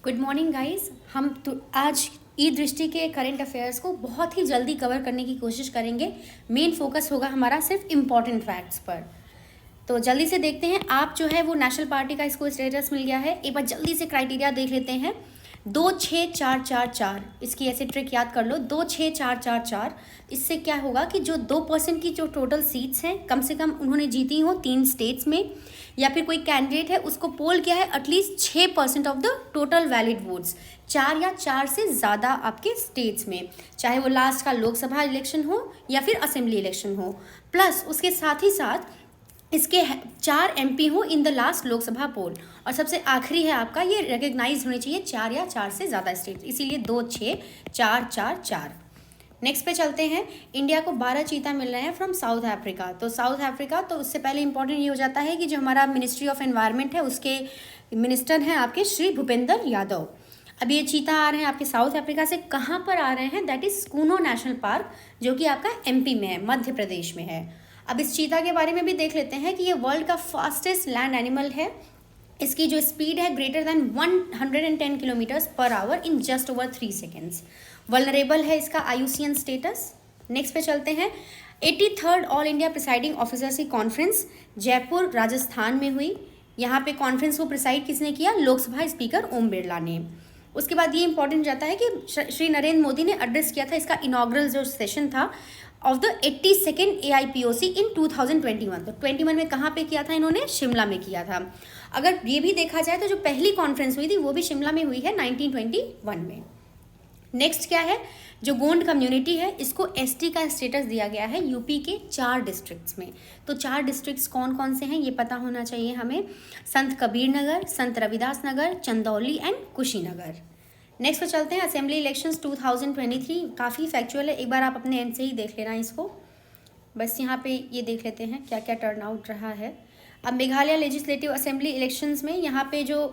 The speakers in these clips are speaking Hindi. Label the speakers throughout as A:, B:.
A: Good morning guys. हम तो आज ई दृष्टि के करंट अफेयर्स को बहुत ही जल्दी कवर करने की कोशिश करेंगे। मेन फोकस होगा हमारा सिर्फ इम्पॉर्टेंट फैक्ट्स पर। तो जल्दी से देखते हैं। आप जो है वो नेशनल पार्टी का इसको स्टेटस मिल गया है। एक बार जल्दी से क्राइटेरिया देख लेते हैं। 2 6 4 4 4, इसकी ऐसे ट्रिक याद कर लो। 2 6 4 4 4। इससे क्या होगा कि जो 2% की जो टोटल सीट्स हैं कम से कम उन्होंने जीती हो 3 स्टेट्स में, या फिर कोई कैंडिडेट है उसको पोल किया है at least 6% of the total valid votes, 4 या 4 से ज़्यादा आपके स्टेट्स में, चाहे वो लास्ट का लोकसभा इलेक्शन हो या फिर असेंबली इलेक्शन हो। प्लस उसके साथ ही साथ इसके 4 MP हो इन द लास्ट लोकसभा पोल। और सबसे आखिरी है आपका ये रिकग्नाइज होने चाहिए 4 या 4 से ज़्यादा स्टेट, इसीलिए 2 6 4 4 4। नेक्स्ट पे चलते हैं। इंडिया को 12 चीता मिल रहे हैं फ्रॉम साउथ अफ्रीका। तो साउथ अफ्रीका, तो उससे पहले इंपॉर्टेंट ये हो जाता है कि जो हमारा मिनिस्ट्री ऑफ एनवायरनमेंट है उसके मिनिस्टर हैं आपके श्री भूपेंद्र यादव। अब ये चीता आ रहे हैं आपके साउथ अफ्रीका से। कहाँ पर आ रहे हैं? दैट इज़ स्कूनो नेशनल पार्क, जो कि आपका MP में है, मध्य प्रदेश में है। अब इस चीता के बारे में भी देख लेते हैं कि ये वर्ल्ड का फास्टेस्ट लैंड एनिमल है। इसकी जो स्पीड है greater than 110 kilometres per hour in just over 3 seconds. Vulnerable है इसका IUCN स्टेटस। नेक्स्ट पे चलते हैं। 83rd all India presiding officers की कॉन्फ्रेंस जयपुर राजस्थान में हुई। यहाँ पे कॉन्फ्रेंस को प्रिसाइड किसने किया? लोकसभा स्पीकर ओम बिरला ने। उसके बाद ये इंपॉर्टेंट जाता है कि श्री नरेंद्र मोदी ने एड्रेस किया था इसका इनॉग्रल जो सेशन था ऑफ द 82nd AIPOC इन 2021। तो 21 में कहाँ पे किया था इन्होंने? शिमला में किया था। अगर ये भी देखा जाए तो जो पहली कॉन्फ्रेंस हुई थी वो भी शिमला में हुई है 1921 में। नेक्स्ट क्या है? जो गोंड कम्युनिटी है इसको ST का स्टेटस दिया गया है यूपी के 4 डिस्ट्रिक्ट्स में। तो 4 डिस्ट्रिक्ट्स कौन कौन से हैं ये पता होना चाहिए हमें। संत कबीर नगर, संत रविदास नगर, चंदौली एंड कुशीनगर। नेक्स्ट पे चलते हैं। असेंबली इलेक्शंस 2023 काफ़ी फैक्चुअल है, एक बार आप अपने एंड से ही देख लेना इसको। बस यहाँ पे ये देख लेते हैं क्या क्या टर्न आउट रहा है। अब मेघालय लेजिस्लेटिव असेंबली इलेक्शंस में यहाँ पे जो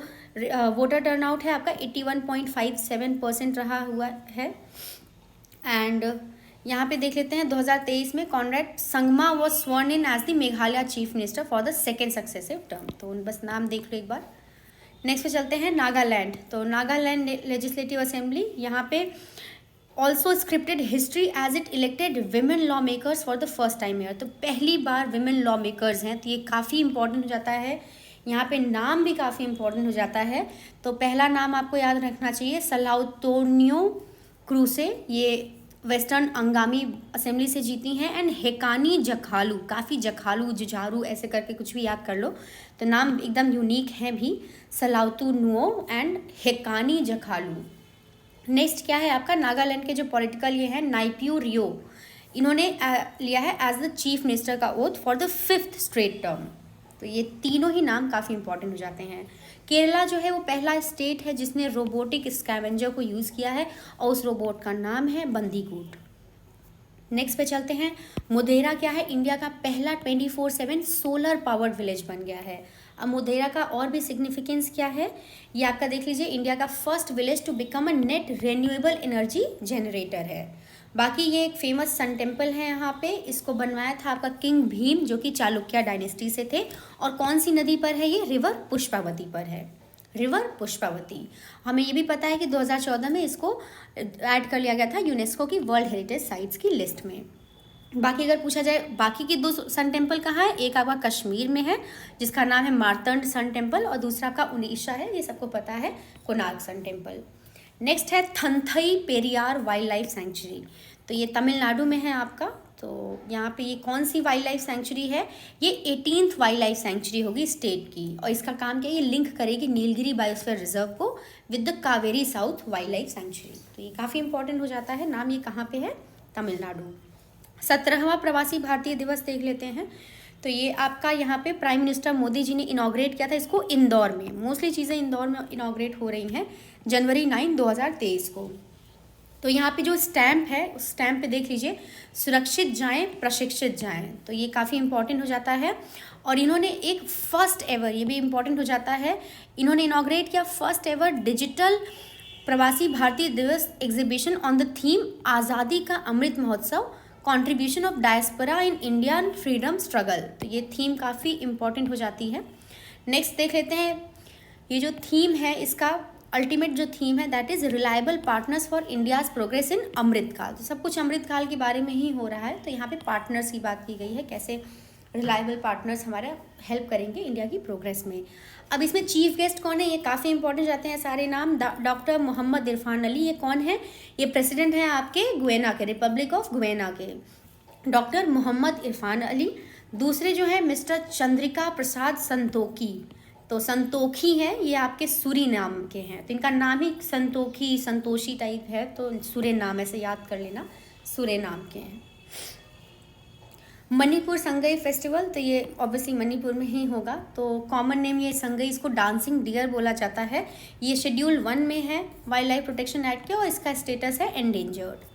A: वोटर टर्नआउट है आपका 81.57% रहा हुआ है। एंड यहाँ पे देख लेते हैं 2023 में Conrad Sangma was sworn in as the Meghalaya chief minister for the second successive term. तो बस नाम देख लो एक बार। नेक्स्ट पे चलते हैं नागालैंड। तो नागालैंड लेजिस्लेटिव असेंबली, यहाँ पे also scripted history as it elected women law makers for the first time year. तो पहली बार विमेन लॉ मेकर्स हैं, तो ये काफ़ी इंपॉर्टेंट हो जाता है। यहाँ पे नाम भी काफ़ी इंपॉर्टेंट हो जाता है। तो पहला नाम आपको याद रखना चाहिए सलाउतोनियो क्रूसे, ये वेस्टर्न अंगामी असेंबली से जीती हैं। एंड हेकानी जखालू, काफ़ी जखालू जुझारू ऐसे करके कुछ भी याद कर लो, तो नाम एकदम यूनिक हैं भी, सलाउतुनुओ एंड हेकानी जखालू। नेक्स्ट क्या है आपका? नागालैंड के जो पॉलिटिकल ये हैं नाइप्यू रियो, इन्होंने लिया है एज द चीफ मिनिस्टर का oath for the 5th straight term. तो ये तीनों ही नाम काफ़ी इंपॉर्टेंट हो जाते हैं। केरला जो है वो पहला स्टेट है जिसने रोबोटिक स्कैवेंजर को यूज़ किया है और उस रोबोट का नाम है बंदीकूट। नेक्स्ट पे चलते हैं। मोधेरा क्या है? इंडिया का पहला 24/7 सोलर पावर्ड विलेज बन गया है। अब मोधेरा का और भी सिग्निफिकेंस क्या है ये आपका देख लीजिए। इंडिया का first village to become a net renewable energy generator है। बाकी ये एक फेमस सन टेम्पल है यहाँ पे, इसको बनवाया था आपका किंग भीम जो कि चालुक्य डायनेस्टी से थे। और कौन सी नदी पर है ये? रिवर पुष्पावती पर है, रिवर पुष्पावती। हमें ये भी पता है कि 2014 में इसको ऐड कर लिया गया था यूनेस्को की वर्ल्ड हेरिटेज साइट्स की लिस्ट में। बाकी अगर पूछा जाए बाकी की 2 सन टेम्पल कहाँ है, एक आपका कश्मीर में है जिसका नाम है मार्तंड सन टेम्पल, और दूसरा आपका उड़ीसा है, ये सबको पता है, कोणार्क सन टेम्पल। नेक्स्ट है Thanthai Periyar wildlife sanctuary. तो ये तमिलनाडु में है आपका। तो यहाँ पे ये कौन सी वाइल्ड लाइफ सेंचुरी है? ये 18th वाइल्ड लाइफ सेंचुरी होगी स्टेट की, और इसका काम क्या है? ये लिंक करेगी नीलगिरी बायोस्फीयर रिजर्व को with the Kaveri south wild life sanctuary. तो ये काफ़ी इंपॉर्टेंट हो जाता है। नाम ये कहाँ पे है? तमिलनाडु। 17वां प्रवासी भारतीय दिवस देख लेते हैं। तो ये आपका यहाँ पे प्राइम मिनिस्टर मोदी जी ने इनॉग्रेट किया था इसको इंदौर में। मोस्टली चीज़ें इंदौर में इनॉग्रेट हो रही हैं जनवरी 9, 2023 को। तो यहाँ पे जो स्टैम्प है उस स्टैम्प पे देख लीजिए, सुरक्षित जाएं प्रशिक्षित जाएं। तो ये काफ़ी इंपॉर्टेंट हो जाता है। और इन्होंने एक फर्स्ट एवर, ये भी इम्पॉर्टेंट हो जाता है, इन्होंने इनॉग्रेट किया फर्स्ट एवर डिजिटल प्रवासी भारतीय दिवस एग्जीबिशन ऑन द थीम आज़ादी ka Amrit Mahotsav, contribution of diaspora in Indian freedom struggle. तो ये थीम काफ़ी इंपॉर्टेंट हो जाती है। नेक्स्ट देख लेते हैं। ये जो थीम है इसका अल्टीमेट जो थीम है that is reliable partners for India's progress in Amrit Kaal. तो सब कुछ अमृतकाल के बारे में ही हो रहा है, तो यहाँ पे पार्टनर्स की बात की गई है, कैसे रिलायबल पार्टनर्स हमारा हेल्प करेंगे इंडिया की प्रोग्रेस में। अब इसमें चीफ गेस्ट कौन है, ये काफ़ी इंपॉर्टेंट जाते हैं सारे नाम। डॉक्टर मोहम्मद इरफान अली, ये कौन है, ये प्रेसिडेंट हैं आपके गुयेना के, रिपब्लिक ऑफ गुयेना के, डॉक्टर मोहम्मद इरफान अली। दूसरे जो है मिस्टर चंद्रिका प्रसाद संतोखी, तो संतोखी है ये आपके सूरीनाम के हैं, तो इनका नाम ही संतोखी संतोषी टाइप है, तो सूरीनाम ऐसे याद कर लेना, सूरीनाम के हैं। मणिपुर संगई फेस्टिवल, तो ये ऑब्वियसली मणिपुर में ही होगा, तो कॉमन नेम ये संगई, इसको डांसिंग डियर बोला जाता है। ये शेड्यूल 1 में है वाइल्ड लाइफ प्रोटेक्शन एक्ट के, और इसका स्टेटस है एंडेंजर्ड।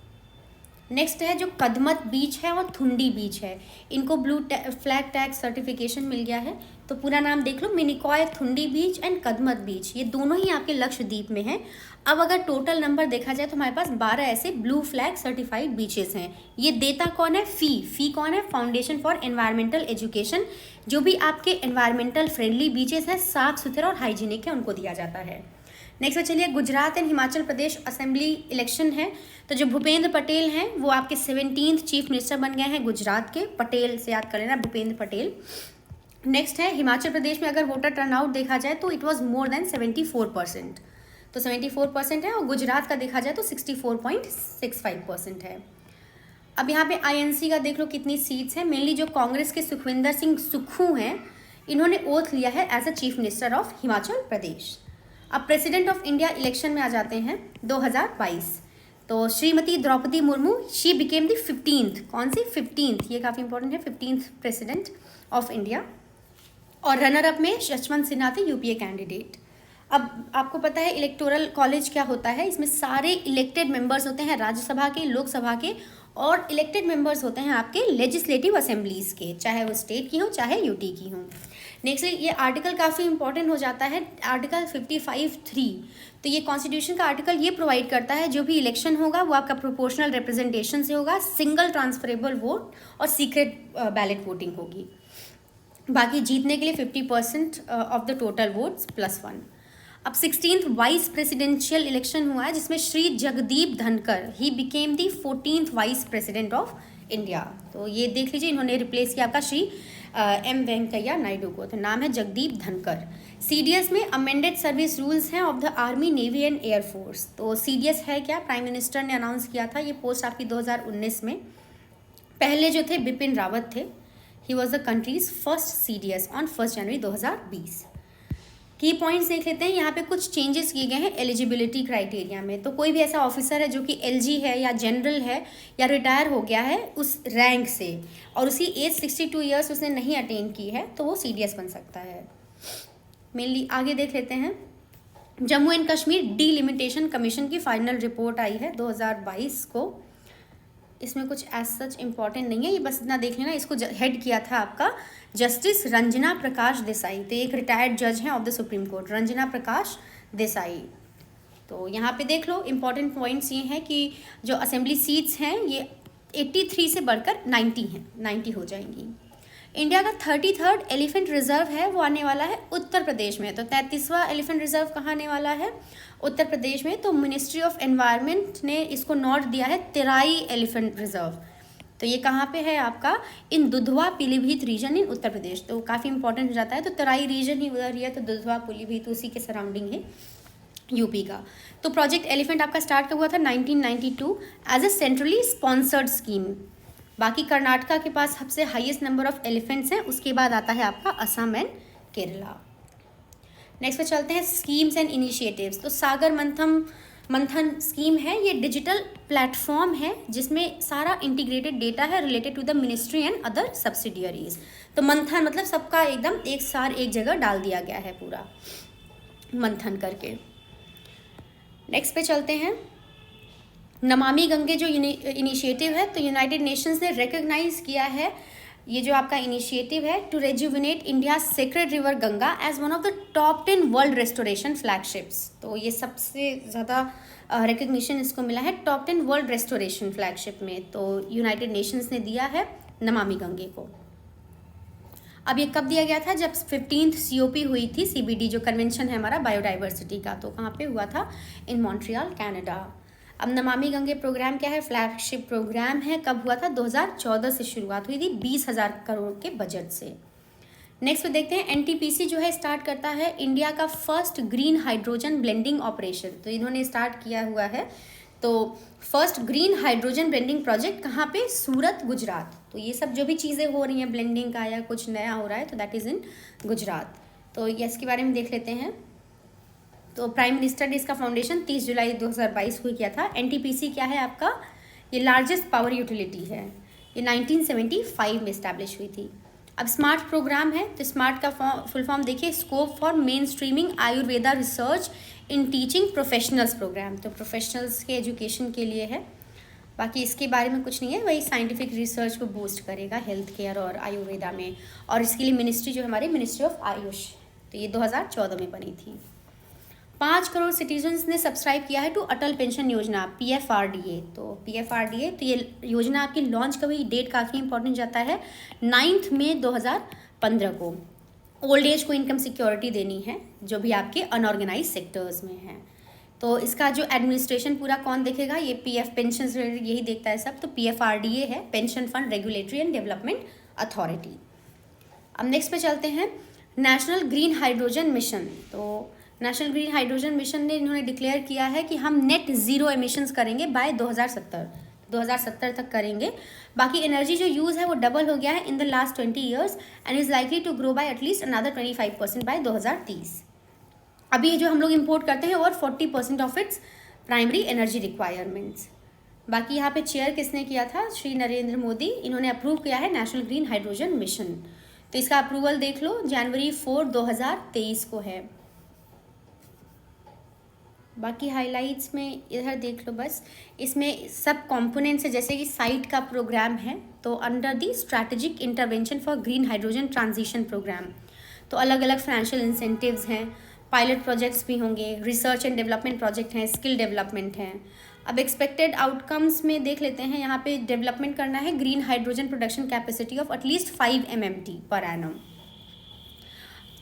A: नेक्स्ट है जो कदमत बीच है और थुंडी बीच है, इनको ब्लू फ्लैग टैग सर्टिफिकेशन मिल गया है। तो पूरा नाम देख लो, मिनिकॉय थुंडी बीच एंड कदमत बीच, ये दोनों ही आपके लक्षद्वीप में हैं। अब अगर टोटल नंबर देखा जाए तो हमारे पास 12 ऐसे ब्लू फ्लैग सर्टिफाइड बीचेस हैं। ये देता कौन है, फी कौन है, फाउंडेशन फॉर एनवायरमेंटल एजुकेशन। जो भी आपके एनवायरमेंटल फ्रेंडली बीचेस हैं, साफ सुथरा और हाइजीनिक है, उनको दिया जाता है। नेक्स्ट में चलिए, Gujarat and Himachal Pradesh assembly election है, तो जो भूपेंद्र पटेल हैं वो आपके 17th चीफ मिनिस्टर बन गए हैं गुजरात के, पटेल से याद कर लेना, भूपेंद्र पटेल। नेक्स्ट है हिमाचल प्रदेश में अगर वोटर टर्नआउट देखा जाए तो इट वाज मोर देन 74%, तो 74% है, और गुजरात का देखा जाए तो 64.65% है। अब यहाँ पे आईएनसी का देख लो कितनी सीट्स हैं। मेनली जो कांग्रेस के सुखविंदर सिंह सुक्खू हैं, इन्होंने ओथ लिया है as a chief minister of Himachal Pradesh. अब प्रेसिडेंट ऑफ इंडिया इलेक्शन में आ जाते हैं 2022, तो Shrimati Draupadi Murmu, she became the 15th, कौन सी 15th, ये काफ़ी इंपॉर्टेंट है, 15th प्रेसिडेंट ऑफ इंडिया। और रनर अप में यशवंत सिन्हा थे, यूपीए कैंडिडेट। अब आपको पता है इलेक्टोरल कॉलेज क्या होता है, इसमें सारे इलेक्टेड मेंबर्स होते हैं राज्यसभा के, लोकसभा के, और इलेक्टेड मेंबर्स होते हैं आपके लेजिस्लेटिव असेंबलीज़ के, चाहे वो स्टेट की हो चाहे यूटी की हो। नेक्स्ट ये आर्टिकल काफ़ी इंपॉर्टेंट हो जाता है, आर्टिकल 55(3), तो ये कॉन्स्टिट्यूशन का आर्टिकल ये प्रोवाइड करता है जो भी इलेक्शन होगा वो आपका प्रोपोर्शनल रिप्रेजेंटेशन से होगा, सिंगल ट्रांसफरेबल वोट और सीक्रेट बैलेट वोटिंग होगी। बाकी जीतने के लिए 50% ऑफ द टोटल वोट्स +1। अब 16th वाइस प्रेसिडेंशियल इलेक्शन हुआ है, जिसमें Shri Jagdeep Dhankhar, he became the 14th vice president of India. तो ये देख लीजिए, इन्होंने रिप्लेस किया आपका श्री एम वेंकैया नायडू को, तो नाम है जगदीप धनखड़। सीडीएस में अमेंडेड सर्विस रूल्स हैं of the army, navy and air force. तो सीडीएस है क्या, प्राइम मिनिस्टर ने अनाउंस किया था, ये पोस्ट आपकी 2019 में। पहले जो थे बिपिन रावत थे, he was the countries first CDS on 1 जनवरी 2020। की पॉइंट्स देख लेते हैं, यहाँ पे कुछ चेंजेस किए गए हैं एलिजिबिलिटी क्राइटेरिया में। तो कोई भी ऐसा ऑफिसर है जो कि एलजी है या जनरल है या रिटायर हो गया है उस रैंक से, और उसकी एज 62 ईयर्स उसने नहीं अटेन की है, तो वो सीडीएस बन सकता है। मेनली आगे देख लेते हैं, Jammu and Kashmir delimitation commission की फाइनल रिपोर्ट आई है 2022 को। इसमें कुछ एज सच इम्पॉर्टेंट नहीं है, ये बस इतना देख लेना। इसको हेड किया था आपका जस्टिस रंजना प्रकाश देसाई, तो एक रिटायर्ड जज हैं of the Supreme Court, Ranjana Prakash Desai. तो यहाँ पे देख लो इम्पॉर्टेंट पॉइंट्स ये हैं कि जो असेंबली सीट्स हैं ये 83 से बढ़कर 90 हैं, 90 हो जाएंगी। इंडिया का 33rd एलिफेंट रिजर्व है, वो आने वाला है उत्तर प्रदेश में। तो 33वां एलिफेंट रिजर्व कहाँ आने वाला है, उत्तर प्रदेश में। तो मिनिस्ट्री ऑफ एनवायरनमेंट ने इसको नोट दिया है तिराई एलिफेंट रिजर्व। तो ये कहाँ पे है आपका, इन दुधवा पीलीभीत रीजन इन उत्तर प्रदेश। तो काफ़ी इंपॉर्टेंट हो जाता है, तो तराई रीजन ही उधर ही है, तो दुधवा पीलीभीत उसी के सराउंडिंग है यूपी का। तो प्रोजेक्ट एलिफेंट आपका स्टार्ट कब हुआ था, 1992 as a centrally sponsored scheme. बाकी कर्नाटका के पास सबसे हाईएस्ट नंबर ऑफ एलिफेंट्स हैं, उसके बाद आता है आपका असम एंड केरला। नेक्स्ट पे चलते हैं स्कीम्स एंड इनिशिएटिव्स। तो सागर मंथन स्कीम है, ये डिजिटल प्लेटफॉर्म है जिसमें सारा इंटीग्रेटेड डेटा है related to the ministry and other subsidiaries. तो मंथन मतलब सबका एकदम एक सार एक जगह डाल दिया गया है पूरा मंथन करके। नेक्स्ट पे चलते हैं, नमामि गंगे जो इनिशिएटिव है, तो यूनाइटेड नेशंस ने रिकग्नाइज किया है ये जो आपका इनिशिएटिव है to rejuvenate India sacred river Ganga as one of the top 10 world restoration flagships. तो ये सबसे ज़्यादा रिकग्निशन इसको मिला है टॉप 10 वर्ल्ड रेस्टोरेशन फ्लैगशिप में, तो यूनाइटेड नेशंस ने दिया है नमामि गंगे को। अब ये कब दिया गया था? जब 15th COP हुई थी, CBD जो कन्वेंशन है हमारा बायोडाइवर्सिटी का, तो कहाँ पे हुआ था? इन मॉन्ट्रियल, कनाडा। अब नमामि गंगे प्रोग्राम क्या है? फ्लैगशिप प्रोग्राम है। कब हुआ था? 2014 से शुरुआत हुई थी 20,000 करोड़ के बजट से। नेक्स्ट पे देखते हैं, NTPC जो है स्टार्ट करता है इंडिया का first green hydrogen blending operation. तो इन्होंने स्टार्ट किया हुआ है, तो first green hydrogen blending project कहाँ पे? सूरत, गुजरात। तो ये सब जो भी चीज़ें हो रही हैं ब्लेंडिंग का या कुछ नया हो रहा है, तो दैट इज़ इन गुजरात। तो ये इसके बारे में देख लेते हैं। तो प्राइम मिनिस्टर ने इसका फाउंडेशन 30 जुलाई 2022 को किया था। NTPC क्या है आपका? ये लार्जेस्ट पावर यूटिलिटी है। ये 1975 में इस्टेब्लिश हुई थी। अब स्मार्ट प्रोग्राम है, तो स्मार्ट का फुल फॉर्म देखिए, scope for mainstreaming Ayurveda research in teaching professionals programme. तो प्रोफेशनल्स के एजुकेशन के लिए है। बाकी इसके बारे में कुछ नहीं है, वही साइंटिफिक रिसर्च को बूस्ट करेगा हेल्थ केयर और आयुर्वेदा में। और इसके लिए मिनिस्ट्री जो हमारी मिनिस्ट्री ऑफ आयुष, तो ये 2014 में बनी थी। 5 करोड़ सिटीजन्स ने सब्सक्राइब किया है टू अटल पेंशन योजना, PFRDA। तो PFRDA, तो ये योजना आपकी लॉन्च कब हुई? डेट काफ़ी इंपॉर्टेंट जाता है, 9 मई 2015 को। ओल्ड एज को इनकम सिक्योरिटी देनी है जो भी आपके अनऑर्गेनाइज सेक्टर्स में है। तो इसका जो एडमिनिस्ट्रेशन पूरा कौन देखेगा? ये PF पेंशन यही देखता है सब। तो PFRDA है, pension fund regulatory and development authority. अब नेक्स्ट पे चलते हैं, नेशनल ग्रीन हाइड्रोजन मिशन। तो नेशनल ग्रीन हाइड्रोजन मिशन ने इन्होंने डिक्लेयर किया है कि हम नेट ज़ीरो एमिशंस करेंगे बाय 2070 तक करेंगे। बाकी एनर्जी जो यूज़ है वो डबल हो गया है in the last 20 years and is likely to grow by at least another 25% by 2030। अभी ये जो हम लोग इंपोर्ट करते हैं और 40% of its primary energy requirements. बाकी यहाँ पे चेयर किसने किया था? श्री नरेंद्र मोदी। इन्होंने अप्रूव किया है नेशनल ग्रीन हाइड्रोजन मिशन। तो इसका अप्रूवल देख लो, जनवरी 4, 2023 को है। बाकी हाइलाइट्स में इधर देख लो बस, इसमें सब कंपोनेंट्स है, जैसे कि साइट का प्रोग्राम है, तो under the strategic intervention for green hydrogen transition programme. तो अलग अलग फाइनेंशियल इंसेंटिव्स हैं, पायलट प्रोजेक्ट्स भी होंगे, रिसर्च एंड डेवलपमेंट प्रोजेक्ट हैं, स्किल डेवलपमेंट हैं। अब एक्सपेक्टेड आउटकम्स में देख लेते हैं, यहाँ पे डेवलपमेंट करना है green hydrogen production capacity of at least 5 MMT per annum.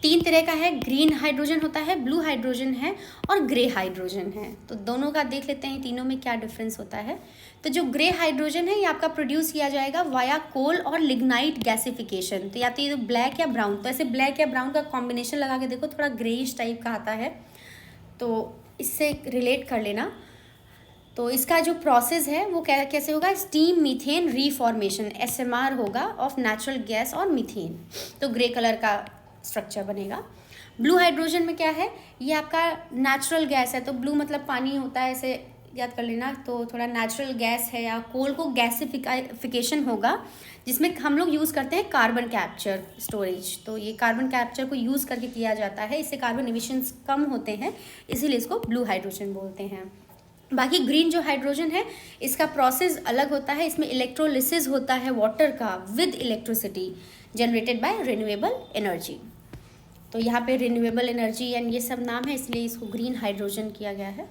A: 3 तरह का है, ग्रीन हाइड्रोजन होता है, ब्लू हाइड्रोजन है और ग्रे हाइड्रोजन है। तो दोनों का देख लेते हैं तीनों में क्या डिफरेंस होता है। तो जो ग्रे हाइड्रोजन है ये आपका प्रोड्यूस किया जाएगा वाया कोल और लिग्नाइट गैसिफिकेशन। तो या तो ये ब्लैक या ब्राउन, तो ऐसे ब्लैक या ब्राउन का कॉम्बिनेशन लगा के देखो, थोड़ा ग्रेइश टाइप का आता है, तो इससे रिलेट कर लेना। तो इसका जो प्रोसेस है वो कैसे होगा? स्टीम मीथेन रीफॉर्मेशन, SMR होगा ऑफ नेचुरल गैस और मीथेन। तो ग्रे कलर का स्ट्रक्चर बनेगा। ब्लू हाइड्रोजन में क्या है? ये आपका नेचुरल गैस है, तो ब्लू मतलब पानी होता है, ऐसे याद कर लेना। तो थोड़ा नेचुरल गैस है या कोल को गैसिफिकेशन होगा, जिसमें हम लोग यूज़ करते हैं कार्बन कैप्चर स्टोरेज। तो ये कार्बन कैप्चर को यूज़ करके किया जाता है, इससे कार्बन एमिशंस कम होते हैं, इसीलिए इसको ब्लू हाइड्रोजन बोलते हैं। बाकी ग्रीन जो हाइड्रोजन है इसका प्रोसेस अलग होता है, इसमें इलेक्ट्रोलिसिस होता है वाटर का with electricity generated by renewable energy. तो यहाँ पे रिन्यूएबल एनर्जी एंड ये सब नाम है, इसलिए इसको ग्रीन हाइड्रोजन किया गया है।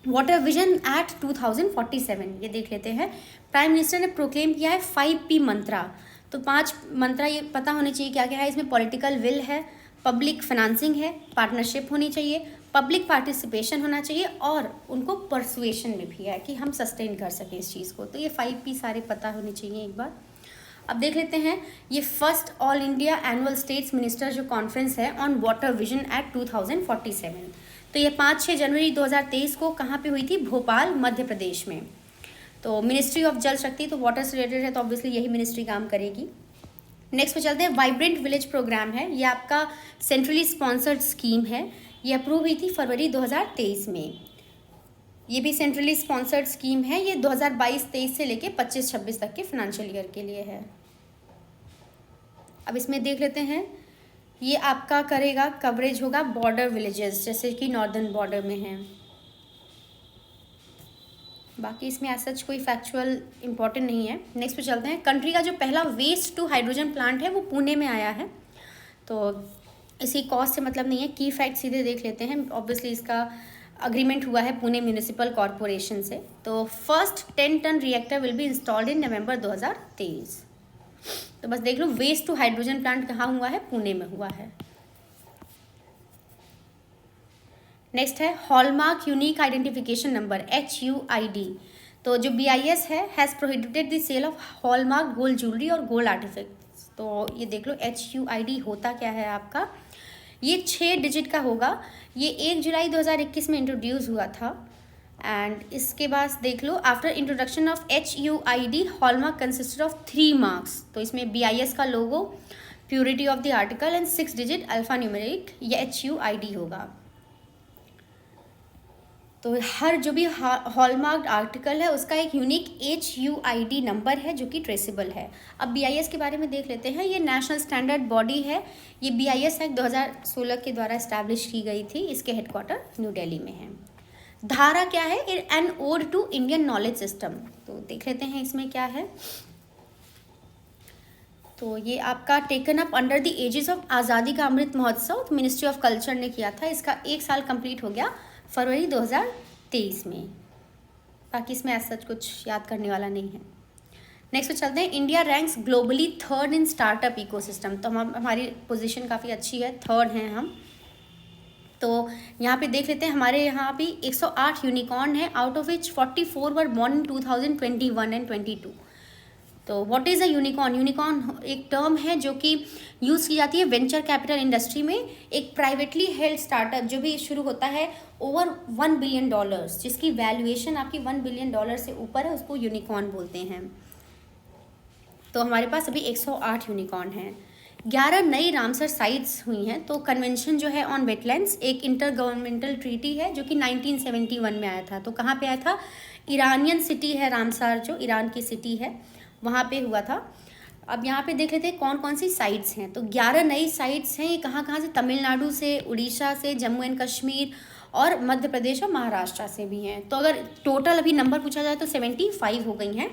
A: वाटर विजन एट 2047 ये देख लेते हैं। प्राइम मिनिस्टर ने प्रोक्लेम किया है 5P मंत्रा। तो 5 मंत्रा ये पता होने चाहिए क्या क्या है। इसमें पॉलिटिकल विल है, पब्लिक फाइनेंसिंग है, पार्टनरशिप होनी चाहिए, पब्लिक पार्टिसिपेशन होना चाहिए और उनको परसुएशन में भी है कि हम सस्टेन कर सकें इस चीज़ को। तो ये 5P सारे पता होने चाहिए एक बार। अब देख लेते हैं ये first all India annual states minister जो कॉन्फ्रेंस है ऑन वाटर विजन एट 2047। तो ये 5-6 जनवरी 2023 को कहाँ पे हुई थी? भोपाल, मध्य प्रदेश में। तो मिनिस्ट्री ऑफ जल शक्ति, तो वाटर से रिलेटेड है, तो ऑब्वियसली यही मिनिस्ट्री काम करेगी। नेक्स्ट पे चलते हैं, वाइब्रेंट विलेज प्रोग्राम है, ये आपका सेंट्रली स्पॉन्सर्ड स्कीम है, ये अप्रूव हुई थी फरवरी 2023 में। ये भी सेंट्रली स्पॉन्सर्ड स्कीम है, ये 2022-23 से लेके 25-26 तक के फाइनेंशियल ईयर के लिए है। अब इसमें देख लेते हैं, ये आपका करेगा कवरेज होगा बॉर्डर विलेजेस, जैसे कि नॉर्दर्न बॉर्डर में हैं। बाकी इसमें ऐसा कोई फैक्चुअल इंपॉर्टेंट नहीं है। नेक्स्ट पे चलते हैं, कंट्री का जो पहला वेस्ट टू हाइड्रोजन प्लांट है वो पुणे में आया है। तो इसी कॉस्ट से मतलब नहीं है, की फैक्ट सीधे देख लेते हैं। ऑब्वियसली इसका अग्रीमेंट हुआ है पुणे म्यूनिसिपल कॉरपोरेशन से। तो first 10 ton reactor will be installed in November 2023। तो बस देख लो, वेस्ट टू हाइड्रोजन प्लांट कहाँ हुआ है, पुणे में हुआ है। नेक्स्ट है hallmark unique identification number, HUID। तो जो BIS है, has prohibited the sale of hallmark gold jewellery और गोल्ड आर्टिफैक्ट्स। तो ये देख लो HUID होता क्या है आपका, ये 6 डिजिट का होगा। ये 1 जुलाई 2021 में इंट्रोड्यूस हुआ था। एंड इसके बाद देख लो, after introduction of HUID hallmark consisted of 3 marks. तो इसमें BIS का logo, purity of the article and 6 digit alpha numeric, ये HUID होगा। तो हर जो भी हॉलमार्क आर्टिकल है उसका एक यूनिक HUID नंबर है जो कि ट्रेसेबल है। अब BIS के बारे में देख लेते हैं। ये नेशनल स्टैंडर्ड बॉडी है। ये BIS एक्ट 2016 के द्वारा इस्टेब्लिश की गई थी। इसके हेडक्वार्टर न्यू दिल्ली में है। धारा क्या है, an ode to Indian knowledge system. तो देख लेते हैं इसमें क्या है। तो ये आपका taken up under the aegis of Azadi ka Amrit Mahotsav ministry of culture ने किया था। इसका 1 साल कंप्लीट हो गया फरवरी 2023 में। बाकी इसमें ऐसा कुछ याद करने वाला नहीं है। नेक्स्ट पे चलते हैं। इंडिया रैंक्स ग्लोबली 3rd इन स्टार्टअप इकोसिस्टम। तो हमारी पोजीशन काफ़ी अच्छी है, 3rd हैं हम। तो यहाँ पे देख लेते हैं, हमारे यहाँ भी 108 यूनिकॉर्न है, out of which 44 were born in 2021 and 22। तो what is a unicorn? Unicorn एक टर्म है जो कि यूज़ की जाती है वेंचर कैपिटल इंडस्ट्री में। एक प्राइवेटली हेल्ड स्टार्टअप जो भी शुरू होता है ओवर $1 बिलियन, जिसकी वैल्यूएशन आपकी $1 बिलियन से ऊपर है, उसको यूनिकॉर्न बोलते हैं। तो हमारे पास अभी 108 यूनिकॉर्न हैं। 11 नई रामसर साइट्स हुई हैं। तो कन्वेंशन जो है ऑन वेटलैंड्स एक इंटर गवर्नमेंटल ट्रीटी है जो कि 1971 में आया था। तो कहाँ पे आया था? ईरानियन सिटी है रामसर, जो ईरान की सिटी है, वहाँ पे हुआ था। अब यहाँ पे देख लेते हैं कौन कौन सी साइट्स हैं। तो 11 नई साइट्स हैं। ये कहाँ कहाँ से? तमिलनाडु से, उड़ीसा से, जम्मू एंड कश्मीर और मध्य प्रदेश और महाराष्ट्र से भी हैं। तो अगर टोटल अभी नंबर पूछा जाए तो 75 हो गई हैं।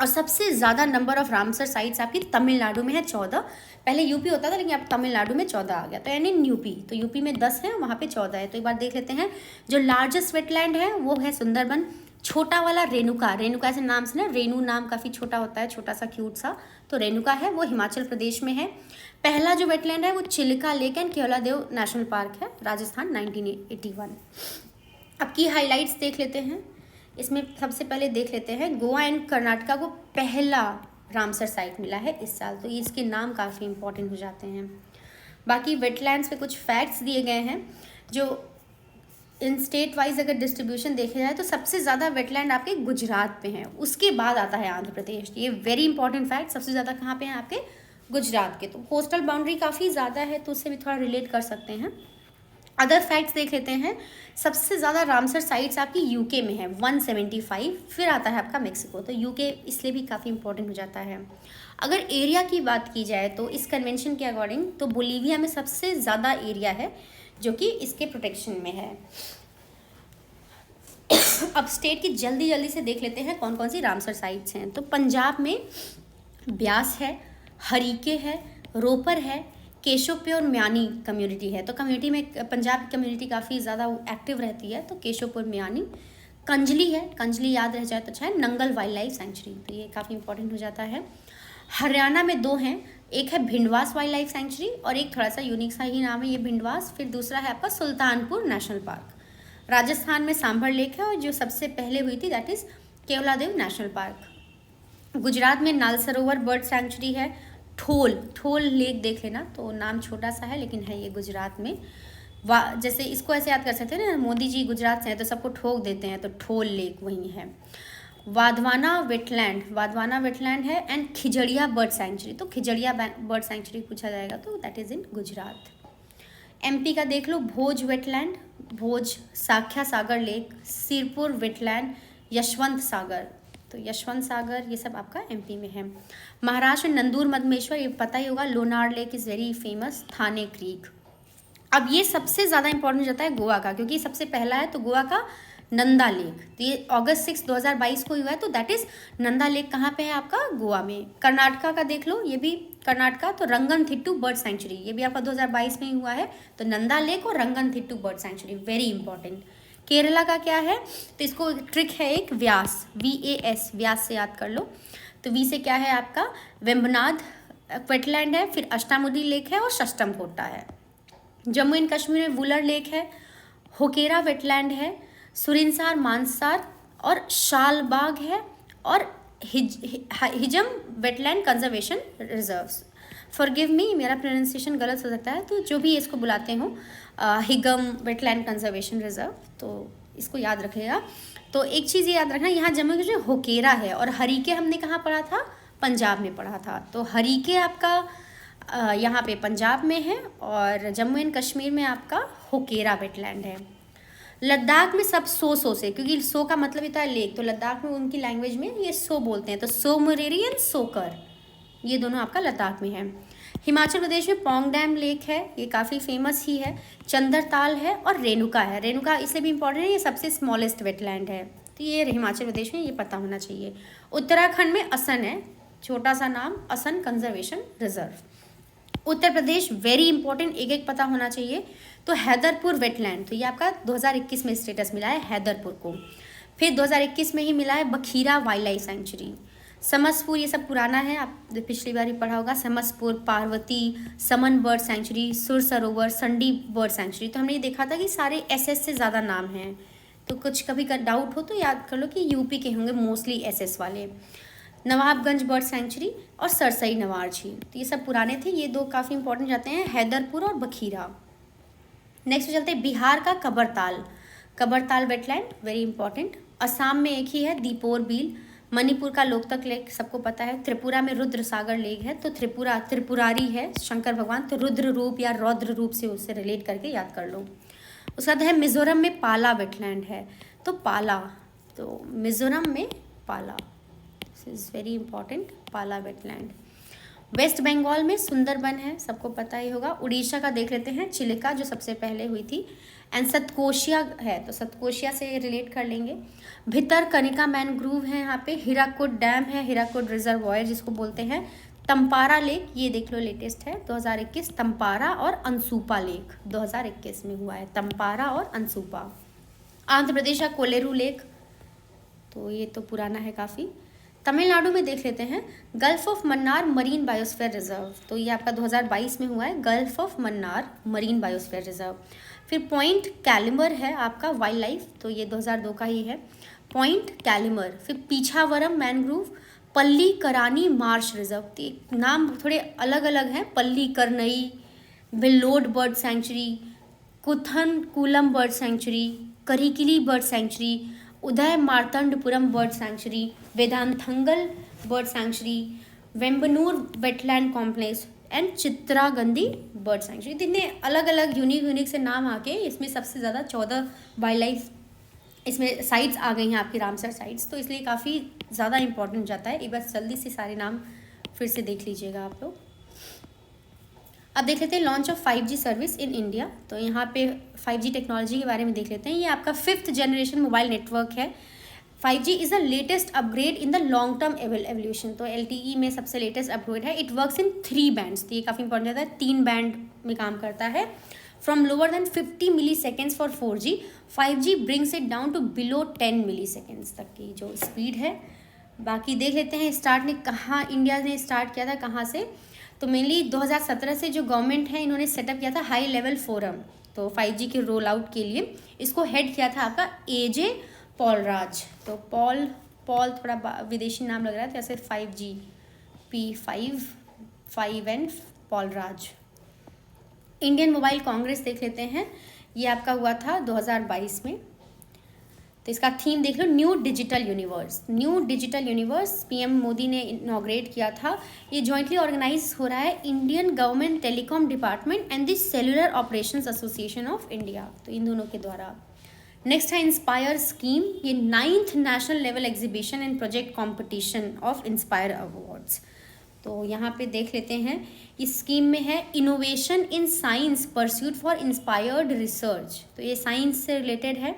A: और सबसे ज़्यादा नंबर ऑफ रामसर साइट्स आपकी तमिलनाडु में है, 14। पहले यूपी होता था लेकिन अब तमिलनाडु में 14 आ गया। तो यानी यूपी, तो यूपी में 10 है, वहाँ पे 14 है। तो एक बार देख लेते हैं। जो लार्जेस्ट वेटलैंड है वो है सुंदरबन। छोटा वाला रेणुका, रेणुका ऐसे नाम से ना, रेणु नाम काफ़ी छोटा होता है, छोटा सा क्यूट सा। तो रेणुका है, वो हिमाचल प्रदेश में है। पहला जो वेटलैंड है वो Chilika lake and Keoladeo national park है, राजस्थान, 1981। अब की हाईलाइट्स देख लेते हैं। इसमें सबसे पहले देख लेते हैं, गोवा एंड कर्नाटका को पहला रामसर साइट मिला है इस साल। तो इसके नाम काफ़ी इंपॉर्टेंट हो जाते हैं। बाकी वेटलैंड्स पे कुछ फैक्ट्स दिए गए हैं। जो इन स्टेट वाइज अगर डिस्ट्रीब्यूशन देखा जाए तो सबसे ज़्यादा वेटलैंड आपके गुजरात पे हैं, उसके बाद आता है आंध्र प्रदेश। ये वेरी इंपॉर्टेंट फैक्ट, सबसे ज़्यादा कहाँ पे हैं? आपके गुजरात के। तो कोस्टल बाउंड्री काफ़ी ज़्यादा है, तो उससे भी थोड़ा रिलेट कर सकते हैं। अदर फैक्ट्स देख लेते हैं। सबसे ज़्यादा रामसर साइट्स आपकी यूके में है, 175। फिर आता है आपका मेक्सिको। तो यूके इसलिए भी काफ़ी इंपॉर्टेंट हो जाता है। अगर एरिया की बात की जाए तो इस कन्वेंशन के अकॉर्डिंग तो बोलीविया में सबसे ज़्यादा एरिया है जो कि इसके प्रोटेक्शन में है। अब स्टेट की जल्दी से देख लेते हैं कौन कौन सी रामसर साइट्स हैं। तो पंजाब में ब्यास है, हरीके है, रोपर है, केशवपुर और म्यानी कम्युनिटी है। तो कम्युनिटी में पंजाब की कम्युनिटी काफ़ी ज़्यादा एक्टिव रहती है। तो केशवपुर, म्यानी, कंजली है, कंजली याद रह जाए तो अच्छा है, नंगल वाइल्ड लाइफ सेंचुरी। तो ये काफ़ी इंपॉर्टेंट हो जाता है। हरियाणा में 2 हैं, एक है भिंडवास वाइल्ड लाइफ सेंचुरी और एक थोड़ा सा यूनिक सा ही नाम है ये भिंडवास। फिर दूसरा है आपका सुल्तानपुर नेशनल पार्क। राजस्थान में सांभर लेक है और जो सबसे पहले हुई थी that is Keoladeo national park. Gujarat में नाल सरोवर बर्ड सेंचुरी है। ठोल लेक देख लेना, तो नाम छोटा सा है लेकिन है ये गुजरात में। जैसे इसको ऐसे याद कर सकते हैं ना, मोदी जी गुजरात से हैं तो सबको ठोक देते हैं, तो ठोल लेक वहीं है। वाधवाना वेटलैंड है एंड खिजड़िया बर्ड सेंचुरी। तो खिजड़िया बर्ड सेंचुरी पूछा जाएगा तो that is in Gujarat. MP का देख लो, भोज वेटलैंड, भोज, साख्या सागर लेक, सिरपुर वेटलैंड, यशवंत सागर। तो यशवंत सागर ये सब आपका MP में है। महाराष्ट्र में नंदूर मधमेश्वर, ये पता ही होगा, Lonar lake is very famous, Thane creek. अब ये सबसे ज़्यादा इंपॉर्टेंट हो जाता है गोवा का, क्योंकि सबसे पहला है तो गोवा का नंदा लेक। तो ये August 6, 2022 को हुआ है। तो दैट इज़ नंदा लेक कहाँ पे है? आपका गोवा में। कर्नाटका का देख लो, ये भी कर्नाटका, तो रंगनथिट्टू बर्ड सेंचुरी, ये भी आपका 2022 में ही हुआ है। तो नंदा लेक और Ranganathittu bird sanctuary very important. Kerala का क्या है? तो इसको ट्रिक है एक, व्यास, VAS, व्यास से याद कर लो। तो V से क्या है आपका? वेम्बनाड वेटलैंड है, फिर अष्टामुडी लेक है और शष्टम कोटा है। जम्मू एंड कश्मीर में वुलर लेक है, होकेरा वेटलैंड है, सुरिनसार मानसार और शालबाग है, और Hygam wetland conservation reserves. Forgive me, मेरा प्रोनाउंसिएशन गलत हो सकता है, तो जो भी इसको बुलाते हो हिगम वेटलैंड कंजर्वेशन रिजर्व, तो इसको याद रखिएगा। तो एक चीज़ ये याद रखना, यहाँ जम्मू कश्मीर होकेरा है और हरीके हमने कहाँ पढ़ा था, पंजाब में पढ़ा था। तो हरीके आपका यहाँ पे पंजाब में है और जम्मू एंड कश्मीर में आपका होकेरा वेटलैंड है। लद्दाख में सब सो से, क्योंकि सो का मतलब होता है लेक, तो लद्दाख में उनकी लैंग्वेज में ये सो बोलते हैं, तो सो मोरेरी एंड सोकर, ये दोनों आपका लद्दाख में है। हिमाचल प्रदेश में पोंग डैम लेक है, ये काफ़ी फेमस ही है। चंदर ताल है और रेणुका है। रेणुका इसलिए भी इम्पॉर्टेंट है, ये सबसे स्मॉलेस्ट वेटलैंड है, तो ये हिमाचल प्रदेश में, ये पता होना चाहिए। उत्तराखंड में असम है, छोटा सा नाम, Assam conservation reserve. Uttar Pradesh very important, एक एक पता होना चाहिए। तो हैदरपुर वेटलैंड, तो ये आपका 2021 में स्टेटस मिला है हैदरपुर को। फिर 2021 में ही मिला है Bakhira wild life sanctuary. Samaspur, ये सब पुराना है, आप पिछली बार ही पढ़ा होगा। समसपुर, पार्वती, समन बर्ड सेंचुरी, सुर सरोवर, संडी बर्ड सेंचुरी। तो हमने ये देखा था कि सारे एसएस से ज़्यादा नाम हैं, तो कुछ कभी का डाउट हो तो याद कर लो कि यूपी के होंगे मोस्टली एसएस वाले। नवाबगंज बर्ड सेंचुरी और सरसई नवार झील, तो ये सब पुराने थे, ये दो काफ़ी इंपॉर्टेंट जाते हैं, हैदरपुर और बखीरा। नेक्स्ट चलते हैं बिहार का Kabartal, Kabartal wetland very important. Assam में एक ही है, दीपोर बील। मणिपुर का लोकतक लेक सबको पता है। त्रिपुरा में रुद्र सागर लेक है, तो त्रिपुरा त्रिपुरारी है शंकर भगवान, तो रुद्र रूप या रौद्र रूप से उससे रिलेट करके याद कर लो। उसका बाद है मिजोरम में पाला वेटलैंड है, तो पाला, तो मिजोरम में पाला, दिस इज़ वेरी इंपॉर्टेंट, पाला वेटलैंड। वेस्ट बंगाल में सुंदरबन है, सबको पता ही होगा। उड़ीसा का देख लेते हैं, चिलिका जो सबसे पहले हुई थी, एंड सतकोशिया है, तो सतकोशिया से रिलेट कर लेंगे। भितर कनिका मैनग्रूव है, यहाँ पे हीराकुड डैम है, हीराकुड रिजर्वॉयर जिसको बोलते हैं। तंपारा लेक, ये देख लो लेटेस्ट है 2021, तंपारा और अनसुपा लेक 2021 में हुआ है, तंपारा और अनसुपा। आंध्र प्रदेश का कोलेरू लेक, तो ये तो पुराना है काफ़ी। तमिलनाडु में देख लेते हैं, gulf of Mannar marine biosphere reserve, तो ये आपका 2022 में हुआ है, gulf of Mannar marine biosphere reserve. फिर पॉइंट कैलिमर है आपका वाइल्ड लाइफ, तो ये 2002 का ही है, पॉइंट कैलिमर। फिर पीछावरम मैनग्रूव, पल्ली करानी मार्श रिजर्व, तो नाम थोड़े अलग अलग हैं, Pallikaranai, Vellode bird sanctuary, Koonthankulam bird sanctuary, Karikili bird sanctuary, Udayamarthandapuram bird sanctuary, Vedanthangal bird sanctuary, Vembannur wetland complex and Chitrangudi bird sanctuary. इतने अलग अलग यूनिक से नाम आके इसमें सबसे ज़्यादा 14 वाइल्ड लाइफ इसमें साइट्स आ गई हैं आपकी रामसर साइट्स, तो इसलिए काफ़ी ज़्यादा इंपॉर्टेंट जाता है। एक बार जल्दी से सारे नाम फिर से देख लीजिएगा आप लोग। अब देख लेते हैं launch of 5G service in India, तो यहाँ पे 5G टेक्नोलॉजी के बारे में देख लेते हैं। ये आपका 5th जनरेशन मोबाइल नेटवर्क है। 5G is the latest upgrade in the long term evolution, तो LTE में सबसे लेटेस्ट अपग्रेड है। इट वर्क्स इन 3 बैंड्स, तो ये काफ़ी इंपॉर्टेंट जाता है, 3 बैंड में काम करता है। From lower than 50 milliseconds for 4G, 5G brings it down to below 10 milliseconds तक की जो स्पीड है। बाकी देख लेते हैं स्टार्ट ने कहाँ, इंडिया ने स्टार्ट किया था कहाँ से, तो मेनली 2017 से जो गवर्नमेंट है इन्होंने सेटअप किया था हाई लेवल फोरम, तो 5G के रोल आउट के लिए इसको हेड किया था आपका AJ पॉलराज। तो पॉल थोड़ा विदेशी नाम लग रहा है, तो ऐसे 5G P5 Paulraj. Indian mobile Congress देख लेते हैं, ये आपका हुआ था 2022 में, तो इसका थीम देख लो, new digital universe PM Modi ने इनॉग्रेट किया था। ये जॉइंटली ऑर्गेनाइज हो रहा है Indian government telecom department and the cellular operations association of India, तो इन दोनों के द्वारा। नेक्स्ट है इंस्पायर स्कीम, ये 9th national level exhibition and project competition of inspire awards, तो यहाँ पे देख लेते हैं। इस स्कीम में है innovation in science pursuit for inspired research, तो ये साइंस से रिलेटेड है।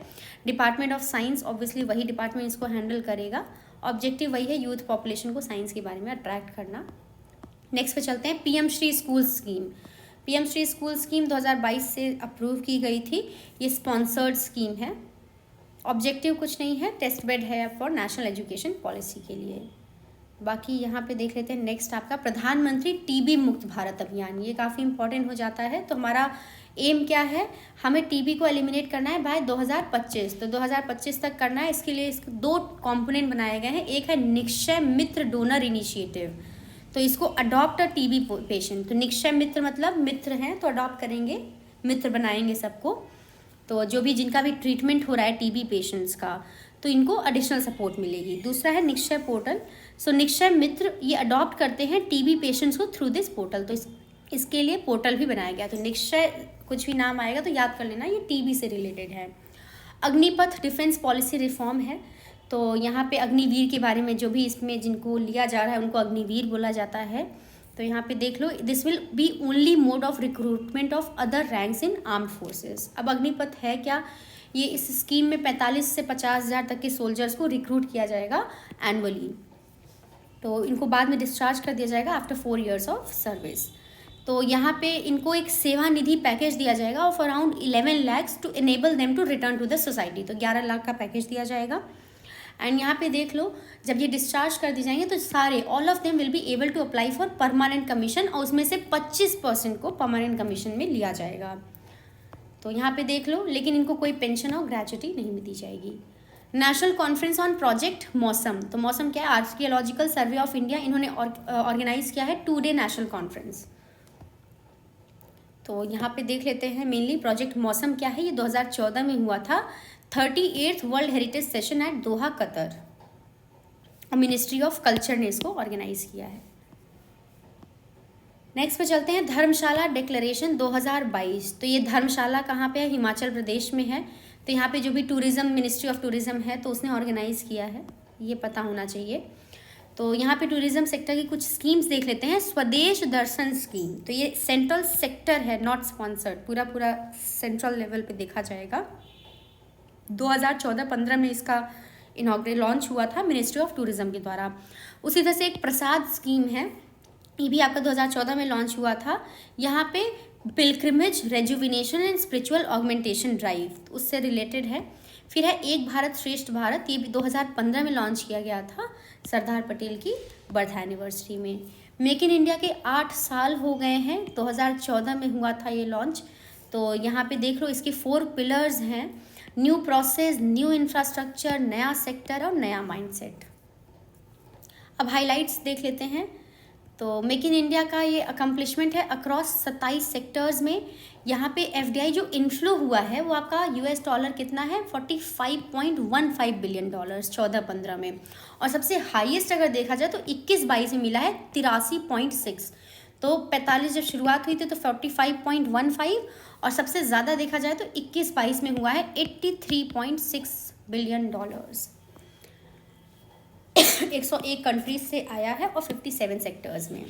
A: डिपार्टमेंट ऑफ साइंस ऑब्वियसली वही डिपार्टमेंट इसको हैंडल करेगा। ऑब्जेक्टिव वही है, यूथ पॉपुलेशन को साइंस के बारे में अट्रैक्ट करना। नेक्स्ट पे चलते हैं PM Shri school scheme. PM Shri school scheme 2022 से अप्रूव की गई थी, ये स्पॉन्सर्ड स्कीम है। ऑब्जेक्टिव कुछ नहीं है, टेस्ट बेड है फॉर नेशनल एजुकेशन पॉलिसी के लिए। बाकी यहाँ पे देख लेते हैं नेक्स्ट आपका प्रधानमंत्री टीबी मुक्त भारत अभियान। ये काफ़ी इंपॉर्टेंट हो जाता है। तो हमारा एम क्या है, हमें टीबी को एलिमिनेट करना है बाय 2025। तो 2025 तक करना है। इसके लिए इसके 2 कंपोनेंट बनाए गए हैं। एक है निक्षय मित्र डोनर इनिशिएटिव, तो इसको अडॉप्ट अ टीबी पेशेंट। तो निक्षय मित्र मतलब मित्र हैं तो अडॉप्ट करेंगे, मित्र बनाएंगे सबको। तो जो भी जिनका भी ट्रीटमेंट हो रहा है टीबी पेशेंट्स का, तो इनको एडिशनल सपोर्ट मिलेगी। दूसरा है निक्षय पोर्टल। सो निक्षय मित्र ये अडॉप्ट करते हैं टीबी पेशेंट्स को थ्रू दिस पोर्टल। तो इसके लिए पोर्टल भी बनाया गया। तो निक्षय कुछ भी नाम आएगा तो याद कर लेना, ये टीबी से रिलेटेड है। अग्निपथ डिफेंस पॉलिसी रिफॉर्म है। तो यहाँ पे अग्निवीर के बारे में, जो भी इसमें जिनको लिया जा रहा है उनको अग्निवीर बोला जाता है। तो यहाँ पे देख लो, this will be only mode of recruitment of other ranks in armed forces. अब अग्निपथ है क्या, ये इस स्कीम में 45 से 50,000 तक के सोल्जर्स को रिक्रूट किया जाएगा एनुअली। तो इनको बाद में डिस्चार्ज कर दिया जाएगा आफ्टर 4 years ऑफ सर्विस। तो यहाँ पे इनको एक सेवा निधि पैकेज दिया जाएगा of around 11 lakhs to enable them to return to the society. तो 11 लाख का पैकेज दिया जाएगा। एंड यहाँ पे देख लो, जब ये डिस्चार्ज कर दी जाएंगे तो सारे all of them will be able to apply for permanent commission, और उसमें से 25% को परमानेंट कमीशन में लिया जाएगा। तो यहाँ पे देख लो, लेकिन इनको कोई पेंशन और ग्रेच्युटी नहीं दी जाएगी। नेशनल कॉन्फ्रेंस ऑन प्रोजेक्ट मौसम। तो मौसम क्या है, आर्कियोलॉजिकल सर्वे ऑफ इंडिया, इन्होंने ऑर्गेनाइज किया है 2 day नेशनल कॉन्फ्रेंस। तो यहाँ पे देख लेते हैं मेनली प्रोजेक्ट मौसम क्या है। ये 2014 में हुआ था। 38th world heritage session at Doha Qatar, और मिनिस्ट्री ऑफ कल्चर ने इसको ऑर्गेनाइज किया है। नेक्स्ट पे चलते हैं धर्मशाला डिक्लेरेशन 2022। तो ये धर्मशाला कहाँ पे है, हिमाचल प्रदेश में है। तो यहाँ पे जो भी टूरिज्म, मिनिस्ट्री ऑफ टूरिज्म है तो उसने ऑर्गेनाइज किया है, ये पता होना चाहिए। तो यहाँ पे टूरिज्म सेक्टर की कुछ स्कीम्स देख लेते हैं। स्वदेश दर्शन स्कीम, तो ये सेंट्रल सेक्टर है, नॉट स्पॉन्सर्ड, पूरा सेंट्रल लेवल पे देखा जाएगा। 2014-15 में इसका इनॉग्रेट लॉन्च हुआ था मिनिस्ट्री ऑफ टूरिज्म के द्वारा। उसी तरह से एक प्रसाद स्कीम है, ये भी आपका 2014 में लॉन्च हुआ था। यहाँ पे pilgrimage rejuvenation and spiritual augmentation drive, उससे रिलेटेड है। फिर है एक भारत श्रेष्ठ भारत, ये भी 2015 में लॉन्च किया गया था सरदार पटेल की बर्थ एनिवर्सरी में। मेक इन इंडिया के 8 साल हो गए हैं, 2014 में हुआ था ये लॉन्च। तो यहाँ पे देख लो, इसके 4 पिलर्स हैं, न्यू प्रोसेस, न्यू इंफ्रास्ट्रक्चर, नया सेक्टर और नया माइंडसेट। अब हाइलाइट्स देख लेते हैं। तो मेक इन इंडिया का ये अकम्पलिशमेंट है अक्रॉस 27 सेक्टर्स में। यहाँ पे FDI जो इनफ्लो हुआ है वो आपका $, कितना है, $45.15 बिलियन 14-15 में। और सबसे हाईएस्ट अगर देखा जाए तो 21-22 में मिला है 83.6। तो 45 जब शुरुआत हुई थी तो 45.15, और सबसे ज़्यादा देखा जाए तो 21-22 में हुआ है $83.6 बिलियन। 101 कंट्रीज से आया है और 57 सेक्टर्स में।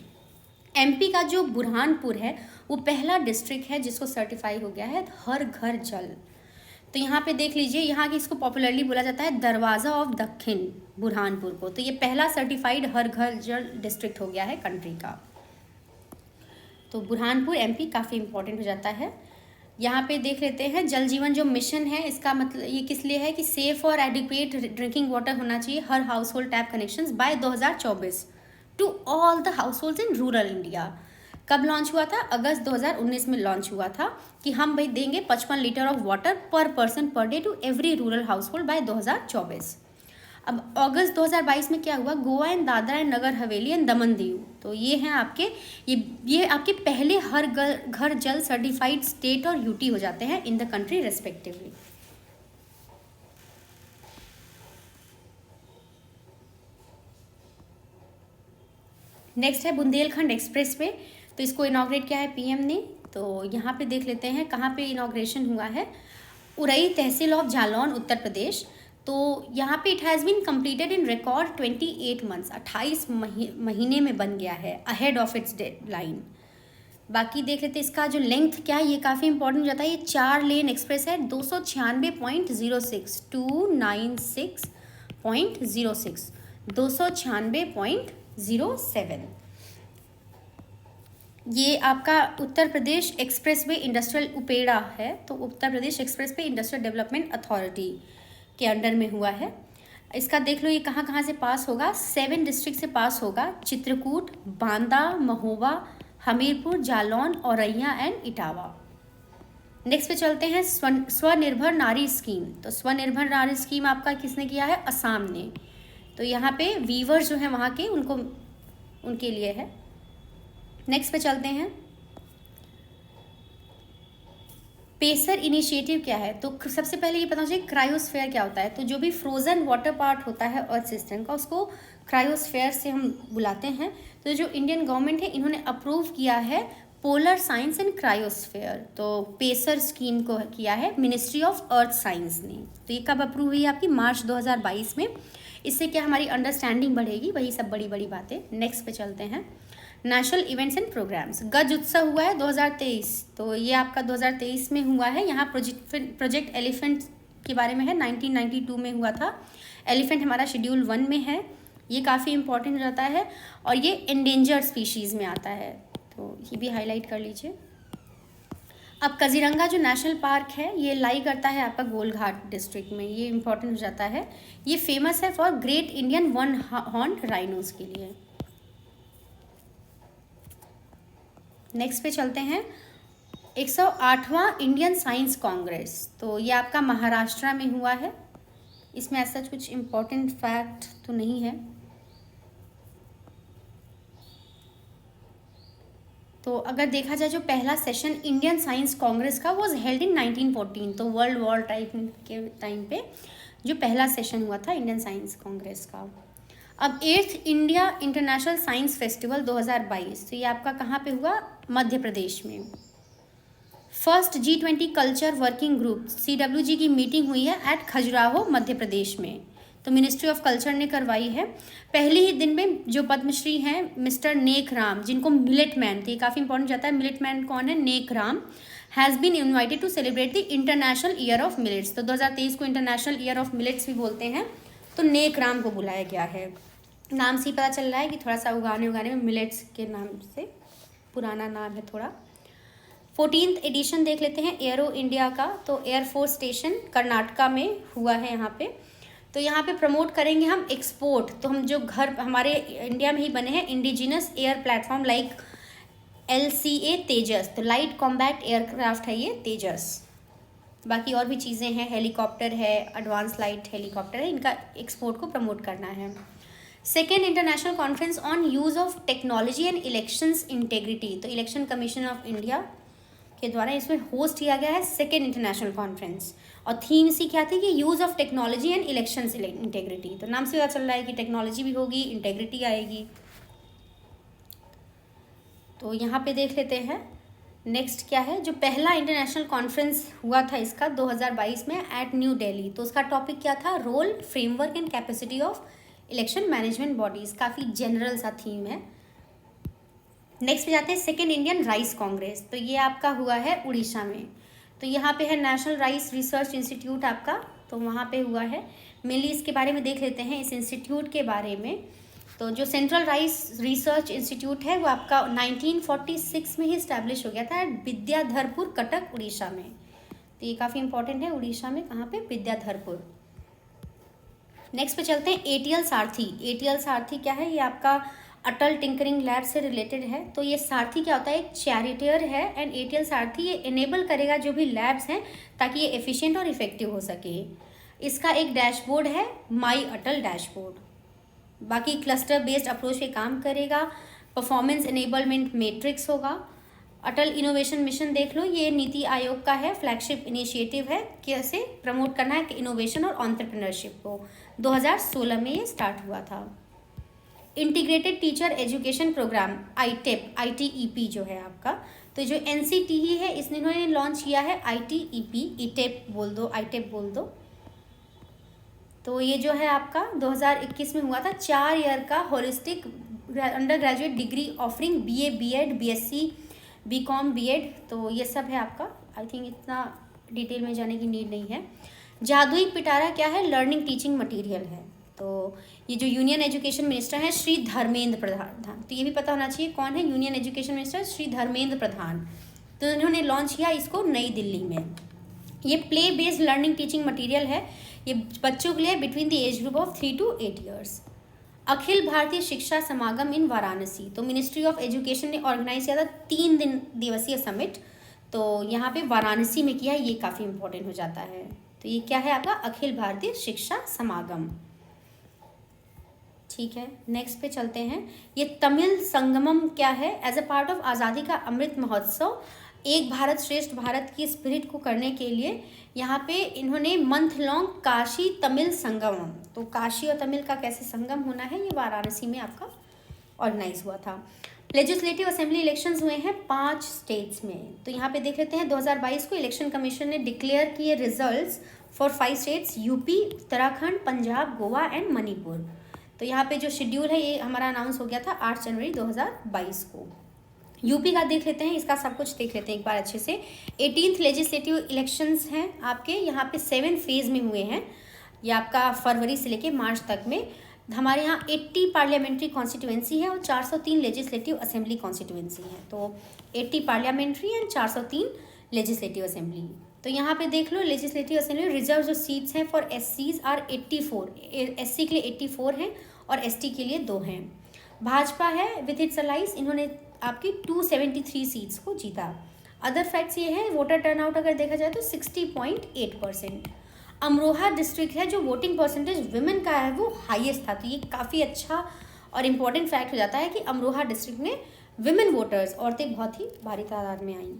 A: MP का जो बुरहानपुर है वो पहला डिस्ट्रिक्ट है जिसको सर्टिफाई हो गया है हर घर जल। तो यहाँ पे देख लीजिए, यहाँ की इसको पॉपुलरली बोला जाता है दरवाज़ा ऑफ दक्षिण बुरहानपुर को। तो ये पहला सर्टिफाइड हर घर जल डिस्ट्रिक्ट हो गया है कंट्री का। तो बुरहानपुर MP काफ़ी इंपॉर्टेंट हो जाता है। यहाँ पे देख लेते हैं जल जीवन जो मिशन है, इसका मतलब ये किस लिए है कि सेफ और एडिक्वेट ड्रिंकिंग वाटर होना चाहिए हर household tap connections by 2024 to all the households in rural India. कब लॉन्च हुआ था, अगस्त 2019 में लॉन्च हुआ था कि हम भाई देंगे 55 litre of water per person per day to every rural household by 2024। अब अगस्त 2022 में क्या हुआ, Goa and Dadra and Nagar Haveli and Daman Diu, तो ये हैं आपके ये आपके पहले हर घर जल सर्टिफाइड स्टेट और यूटी हो जाते हैं इन द कंट्री रेस्पेक्टिवली। नेक्स्ट है बुंदेलखंड एक्सप्रेस वे। तो इसको इनॉग्रेट किया है PM ने। तो यहाँ पे देख लेते हैं कहाँ पे इनॉग्रेशन हुआ है, उरई तहसील ऑफ जालौन उत्तर प्रदेश। तो यहाँ पे it has been completed in record 28 months, 28 महीने में बन गया है अहेड ऑफ इट्स डेडलाइन। बाकी देख लेते हैं इसका जो लेंथ क्या है, ये काफ़ी इंपॉर्टेंट हो जाता है। ये 4 लेन एक्सप्रेस है, 296.06 296.06 296.07। ये आपका उत्तर Pradesh expressway industrial UPEIDA है। तो Uttar Pradesh expressway industrial development authority के अंडर में हुआ है। इसका देख लो ये कहाँ कहाँ से पास होगा, 7 डिस्ट्रिक्ट से पास होगा, चित्रकूट, बांदा, महोबा, हमीरपुर, जालौन, औरैया एंड इटावा। नेक्स्ट पे चलते हैं स्वनिर्भर नारी स्कीम। तो स्वनिर्भर नारी स्कीम आपका किसने किया है, असम ने। तो यहाँ पे वीवर्स जो हैं वहाँ के, उनको उनके लिए है। नेक्स्ट पे चलते हैं, पेसर इनिशिएटिव क्या है। तो सबसे पहले ये पता चाहिए क्रायोस्फेयर क्या होता है। तो जो भी फ्रोजन वाटर पार्ट होता है अर्थ सिस्टम का, उसको क्रायोस्फेयर से हम बुलाते हैं। तो जो इंडियन गवर्नमेंट है इन्होंने अप्रूव किया है पोलर साइंस एंड क्रायोस्फेयर। तो पेसर स्कीम को किया है मिनिस्ट्री ऑफ अर्थ साइंस ने। तो ये कब अप्रूव हुई है आपकी, मार्च 2022 में। इससे क्या हमारी अंडरस्टैंडिंग बढ़ेगी, वही सब बड़ी बड़ी बातें। नेक्स्ट पे चलते हैं, नेशनल इवेंट्स एंड प्रोग्राम्स। गज उत्सव हुआ है 2023। तो ये आपका 2023 में हुआ है। यहाँ प्रोजेक्ट एलिफेंट के बारे में है, 1992 में हुआ था। एलिफेंट हमारा शेड्यूल 1 में है, ये काफ़ी इंपॉर्टेंट रहता है और ये एंडेंजर्ड स्पीशीज़ में आता है, तो ये भी हाईलाइट कर लीजिए। अब काजीरंगा जो नेशनल पार्क है ये लाई करता है आपका गोलघाट डिस्ट्रिक्ट में, ये इंपॉर्टेंट हो जाता है। ये फेमस है for great Indian one horned rhinos के लिए। नेक्स्ट पे चलते हैं, 108वां इंडियन साइंस कांग्रेस। तो ये आपका महाराष्ट्र में हुआ है। इसमें ऐसा कुछ इम्पोर्टेंट फैक्ट तो नहीं है। तो अगर देखा जाए जो पहला सेशन इंडियन साइंस कांग्रेस का वॉज हेल्ड इन 1914। तो वर्ल्ड वॉर के टाइम पे जो पहला सेशन हुआ था इंडियन साइंस कांग्रेस का। अब 8th India international science festival 2022। तो ये आपका कहाँ पे हुआ, मध्य प्रदेश में। First G20 culture working group CWG की मीटिंग हुई है एट खजुराहो मध्य प्रदेश में। तो मिनिस्ट्री ऑफ कल्चर ने करवाई है। पहले ही दिन में जो पद्मश्री हैं मिस्टर नेक राम, जिनको मिलेट मैन, तो ये काफ़ी इंपॉर्टेंट जाता है, मिलेट मैन कौन है, Nek Ram has been invited to celebrate the International Year of Millets. तो 2023 को इंटरनेशनल ईयर ऑफ मिलेट्स भी बोलते हैं। तो नेक राम को बुलाया गया है। नाम से ही पता चल रहा है कि थोड़ा सा उगाने में मिलेट्स के नाम से पुराना नाम है थोड़ा। 14th एडिशन देख लेते हैं एयरो इंडिया का। तो एयरफोर्स स्टेशन कर्नाटका में हुआ है यहाँ पे। तो यहाँ पे प्रमोट करेंगे हम एक्सपोर्ट। तो हम जो घर हमारे इंडिया में ही बने हैं indigenous air platform like LCA तेजस। तो लाइट कॉम्बैट एयरक्राफ्ट है ये तेजस। बाकी और भी चीज़ें हैं, हेलीकॉप्टर है, एडवांस लाइट हेलीकॉप्टर है, इनका एक्सपोर्ट को प्रमोट करना है। Second international conference on use of technology and elections integrity. तो इलेक्शन कमीशन ऑफ इंडिया के द्वारा इसमें होस्ट किया गया है सेकेंड इंटरनेशनल कॉन्फ्रेंस। और थीम सी क्या थी कि use of technology and elections integrity. तो नाम से पता चल रहा है कि टेक्नोलॉजी भी होगी, इंटेग्रिटी आएगी। तो यहाँ पे देख लेते हैं नेक्स्ट क्या है, जो पहला इंटरनेशनल कॉन्फ्रेंस हुआ था इसका 2022 में एट न्यू दिल्ली। तो उसका टॉपिक क्या था, role, framework and capacity of election management bodies. काफ़ी जनरल सा थीम है। नेक्स्ट पे जाते हैं सेकेंड इंडियन राइस कांग्रेस। तो ये आपका हुआ है उड़ीसा में। तो यहाँ पे है नेशनल राइस रिसर्च इंस्टीट्यूट आपका, तो वहाँ पे हुआ है। मेनली इसके बारे में देख लेते हैं, इस इंस्टीट्यूट के बारे में। तो जो सेंट्रल राइस रिसर्च इंस्टीट्यूट है वो आपका 1946 में ही इस्टेब्लिश हो गया था विद्याधरपुर, कटक, उड़ीसा में। तो ये काफ़ी इंपॉर्टेंट है, उड़ीसा में कहाँ पे, विद्याधरपुर। नेक्स्ट पे चलते हैं ATL सारथी। ATL सारथी क्या है, ये आपका अटल टिंकरिंग लैब से रिलेटेड है। तो ये सारथी क्या होता है, एक चैरिटियर है एंड ATL सारथी ये इनेबल करेगा जो भी लैब्स हैं ताकि ये एफिशिएंट और इफेक्टिव हो सके। इसका एक डैशबोर्ड है, माई अटल डैशबोर्ड। बाकी क्लस्टर बेस्ड अप्रोच पे काम करेगा। परफॉर्मेंस इनेबलमेंट मैट्रिक्स होगा। अटल इनोवेशन मिशन देख लो, ये नीति आयोग का है, फ्लैगशिप इनिशिएटिव है, कैसे प्रमोट करना है इनोवेशन और एंटरप्रेन्योरशिप को। 2016 में ये स्टार्ट हुआ था। Integrated teacher education programme ITEP जो है आपका, तो जो NCTE है इन्होंने लॉन्च किया है ITEP बोल दो। तो ये जो है आपका 2021 में हुआ था। 4 ईयर का holistic under graduate degree offering BA BEd BSc BCom BEd। तो ये सब है आपका। आई थिंक इतना डिटेल में जाने की नीड नहीं है। जादुई पिटारा क्या है, लर्निंग टीचिंग मटेरियल है। तो ये जो यूनियन एजुकेशन मिनिस्टर हैं श्री धर्मेंद्र प्रधान, तो ये भी पता होना चाहिए कौन है union education minister, Shri Dharmendra Pradhan. तो इन्होंने लॉन्च किया इसको नई दिल्ली में। ये play based learning teaching material है। ये बच्चों के लिए between the age group of 3 to 8 years. Akhil Bharatiya Shiksha Samagam in Varanasi, तो मिनिस्ट्री ऑफ एजुकेशन ने ऑर्गेनाइज किया था 3 दिन दिवसीय समिट, तो यहाँ पे वाराणसी में किया, ये काफ़ी इंपॉर्टेंट हो जाता है। तो ये क्या है आपका अखिल भारतीय शिक्षा समागम। ठीक है, नेक्स्ट पे चलते हैं। ये तमिल संगमम क्या है? As a part of Azadi ka Amrit Mahotsav, एक भारत श्रेष्ठ भारत की स्पिरिट को करने के लिए यहाँ पे इन्होंने मंथ लॉन्ग काशी तमिल संगमम, तो काशी और तमिल का कैसे संगम होना है, ये वाराणसी में आपका ऑर्गेनाइज हुआ था। लेजिस्लेटिव असेंबली इलेक्शंस हुए हैं 5 स्टेट्स में, तो यहाँ पे देख लेते हैं 2022 को इलेक्शन कमीशन ने डिक्लेयर किए results for 5 states, UP, Uttarakhand, Punjab, Goa and Manipur. तो यहाँ पे जो शेड्यूल है ये हमारा अनाउंस हो गया था 8 जनवरी 2022 को। यूपी का देख लेते हैं, इसका सब कुछ देख लेते हैं एक बार अच्छे से। 18th लेजिस्लेटिव इलेक्शंस हैं आपके, यहाँ पे 7 फेज में हुए हैं, ये आपका फरवरी से लेके मार्च तक में। हमारे यहाँ 80 पार्लियामेंट्री कॉन्स्टिट्यूएंसी है और 403 लेजिस्लेटिव असेंबली कॉन्स्टिट्यूएंसी है, तो 80 पार्लियामेंट्री एंड 403 लेजिस्लेटिव असेंबली। तो यहाँ पे देख लो लेजिस्लेटिव असेंबली रिजर्व जो सीट्स हैं फॉर एससीज आर 84, एससी के लिए 84 हैं और एसटी के लिए 2 हैं। भाजपा है विथ इट्स अलाइज, इन्होंने आपकी 273 सीट्स को जीता। अदर फैक्ट्स ये है, वोटर टर्नआउट अगर देखा जाए तो 60.8%। अमरोहा डिस्ट्रिक्ट है जो वोटिंग परसेंटेज विमेन का है वो हाईएस्ट था, तो ये काफ़ी अच्छा और इम्पॉर्टेंट फैक्ट हो जाता है कि अमरोहा डिस्ट्रिक्ट में विमेन वोटर्स, औरतें बहुत ही भारी तादाद में आई।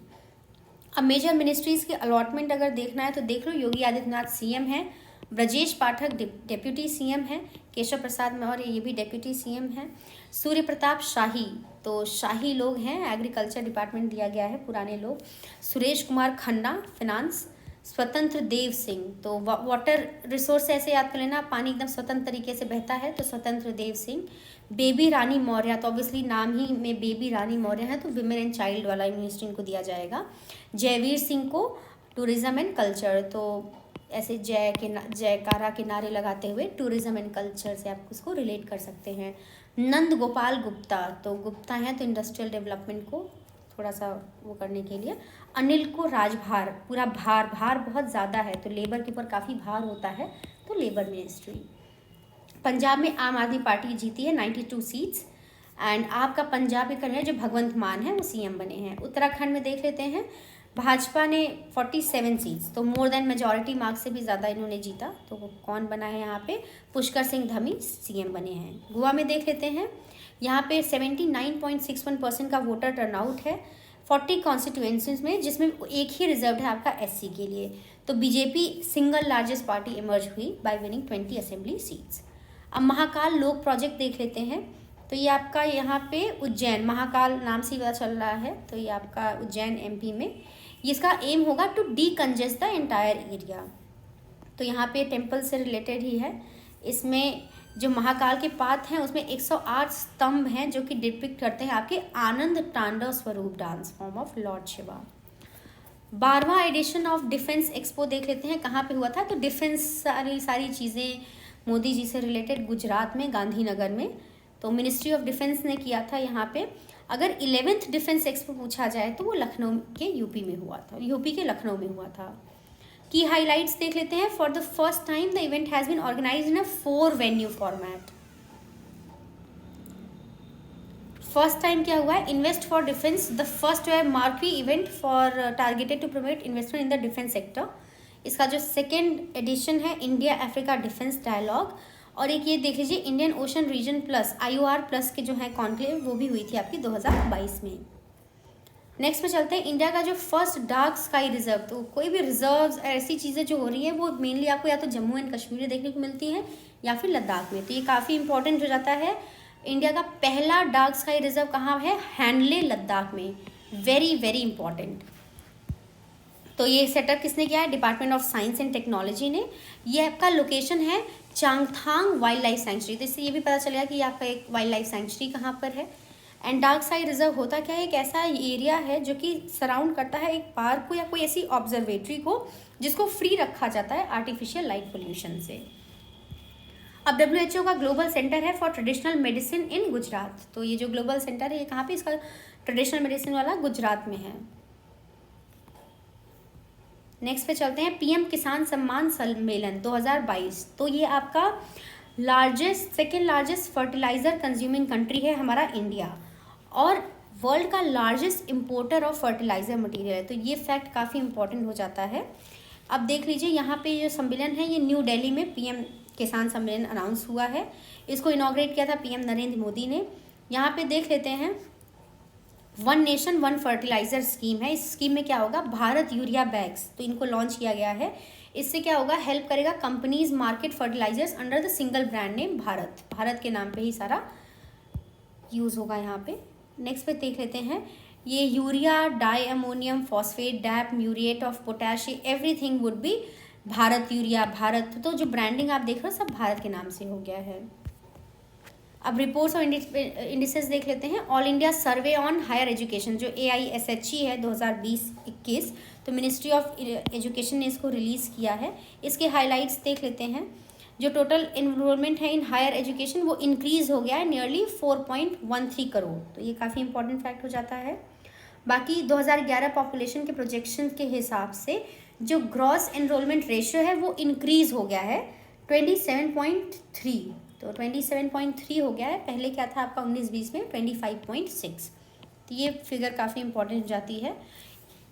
A: अब मेजर मिनिस्ट्रीज़ के अलॉटमेंट अगर देखना है तो देख लो, योगी आदित्यनाथ सीएम है, ब्रजेश पाठक डेप्यूटी सीएम है, केशव प्रसाद मौर्य ये भी डेप्यूटी सीएम है, सूर्य प्रताप शाही, तो शाही लोग हैं, एग्रीकल्चर डिपार्टमेंट दिया गया है पुराने लोग, सुरेश कुमार खन्ना फिनांस, स्वतंत्र देव सिंह, तो वाटर रिसोर्स ऐसे याद कर लेना, पानी एकदम स्वतंत्र तरीके से बहता है तो स्वतंत्र देव सिंह। बेबी रानी मौर्य, तो ऑब्वियसली नाम ही में बेबी रानी मौर्य है तो विमेन एंड चाइल्ड वाला मिनिस्ट्री इनको दिया जाएगा। जयवीर सिंह को टूरिज्म एंड कल्चर, तो ऐसे जयकारा के नारे लगाते हुए टूरिज्म एंड कल्चर से आप उसको रिलेट कर सकते हैं। नंद गोपाल गुप्ता, तो गुप्ता हैं तो इंडस्ट्रियल डेवलपमेंट को थोड़ा सा वो करने के लिए। अनिल को राजभार, पूरा भार बहुत ज़्यादा है तो लेबर के ऊपर काफ़ी भार होता है तो लेबर मिनिस्ट्री। पंजाब में आम आदमी पार्टी जीती है 92 सीट्स एंड आपका पंजाब के कन्या जो भगवंत मान है वो सीएम बने हैं। उत्तराखंड में देख लेते हैं, भाजपा ने 47 सीट्स, तो मोर देन मेजॉरिटी मार्क्स से भी ज़्यादा इन्होंने जीता, तो वो कौन बना है यहाँ पे, पुष्कर सिंह धमी सीएम बने हैं। गोवा में देख लेते हैं, यहाँ पे 79.61% का वोटर टर्नआउट है 40 कॉन्स्टिट्यूएंसीज में, जिसमें एक ही रिजर्व है आपका एससी के लिए। तो BJP single largest party emerge हुई बाय विनिंग 20 असेंबली सीट्स। अब महाकाल लोक प्रोजेक्ट देख लेते हैं, तो ये आपका यहाँ पे उज्जैन, महाकाल नाम से पता चल रहा है, तो ये आपका उज्जैन एमपी में, इसका एम होगा to decongest the entire area. तो यहाँ पे टेम्पल से रिलेटेड ही है, इसमें जो महाकाल के पाथ हैं उसमें 108 स्तंभ हैं जो कि डिपिक्ट करते हैं आपके आनंद तांडव स्वरूप dance form of lord Shiva. 12वां एडिशन ऑफ डिफेंस एक्सपो देख लेते हैं कहाँ पे हुआ था, तो डिफेंस सारी चीज़ें मोदी जी से रिलेटेड गुजरात में गांधीनगर में, तो मिनिस्ट्री ऑफ डिफेंस ने किया था यहाँ पे। अगर 11th डिफेंस एक्सपो पूछा जाए तो वो लखनऊ के यूपी में हुआ था, यूपी के लखनऊ में हुआ था। की हाइलाइट्स देख लेते हैं, for the first time the event has been organised in a 4 venue format. First time क्या हुआ है, Invest for Defence, the first marquee event for targeted to promote investment in the defence sector. इसका जो सेकेंड एडिशन है इंडिया अफ्रीका डिफेंस डायलॉग, और एक ये देख लीजिए Indian Ocean Region plus IOR plus के जो है कॉन्क्लेव, वो भी हुई थी आपकी 2022 में। नेक्स्ट पे चलते हैं, इंडिया का जो फर्स्ट डार्क स्काई रिजर्व, तो कोई भी रिजर्व्स ऐसी चीज़ें जो हो रही हैं वो मेनली आपको या तो जम्मू एंड कश्मीर में देखने को मिलती हैं या फिर लद्दाख में, तो ये काफ़ी इंपॉर्टेंट हो जाता है। इंडिया का पहला डार्क स्काई रिजर्व कहाँ है, हैंडले लद्दाख में, वेरी वेरी इंपॉर्टेंट। तो ये सेटअप किसने किया है, department of science and technology ने। ये आपका लोकेशन है चांगथांग वाइल्ड लाइफ सेंचुरी, तो इससे ये भी पता चलेगा कि आपका एक वाइल्ड लाइफ सेंचुरी कहाँ पर है। एंड डार्क स्काई रिजर्व होता क्या है, एक ऐसा एरिया है जो कि सराउंड करता है एक पार्क को या कोई ऐसी ऑब्जर्वेटरी को जिसको फ्री रखा जाता है आर्टिफिशियल लाइट पोल्यूशन से। अब WHO का ग्लोबल सेंटर है for traditional medicine in Gujarat, तो ये जो ग्लोबल सेंटर है ये कहाँ पे, इसका ट्रेडिशनल मेडिसिन वाला गुजरात में है। नेक्स्ट पे चलते हैं, पीएम किसान सम्मान सम्मेलन 2022। तो ये आपका second largest fertiliser consuming country है हमारा इंडिया, और वर्ल्ड का largest importer of fertiliser material है। तो ये फैक्ट काफ़ी इंपॉर्टेंट हो जाता है। अब देख लीजिए यहाँ पे जो सम्मेलन है ये न्यू दिल्ली में पीएम किसान सम्मेलन अनाउंस हुआ है। इसको इनॉग्रेट किया था पीएम नरेंद्र मोदी ने। यहाँ पे देख लेते हैं, one nation one fertiliser scheme है। इस स्कीम में क्या होगा, भारत यूरिया बैग्स, तो इनको लॉन्च किया गया है। इससे क्या होगा, हेल्प करेगा companies market fertilisers under the single brand name Bharat. Bharat के नाम पे ही सारा यूज़ होगा यहाँ पे। नेक्स्ट पे देख लेते हैं, ये urea, di ammonium phosphate, DAP, muriate of potash, everything would be Bharat urea, Bharat. तो जो ब्रांडिंग आप देख रहे हो सब भारत के नाम से हो गया है। अब रिपोर्ट्स और इंडिसेस देख लेते हैं। All India survey on higher education जो AISHE है 2020-21, तो मिनिस्ट्री ऑफ एजुकेशन ने इसको रिलीज़ किया है। इसके हाइलाइट्स देख लेते हैं। जो टोटल इनरोलमेंट है इन हायर एजुकेशन वो इंक्रीज़ हो गया है नियरली 4.13 करोड़। तो ये काफ़ी इंपॉर्टेंट फैक्ट हो जाता है। बाकी 2011 पॉपुलेशन के प्रोजेक्शन के हिसाब से जो ग्रॉस एनरोलमेंट रेशियो है वो इंक्रीज़ हो गया है 27.3। तो 27.3 हो गया है। पहले क्या था आपका 19-20 में 25.6। तो ये फिगर काफ़ी इंपॉर्टेंट हो जाती है।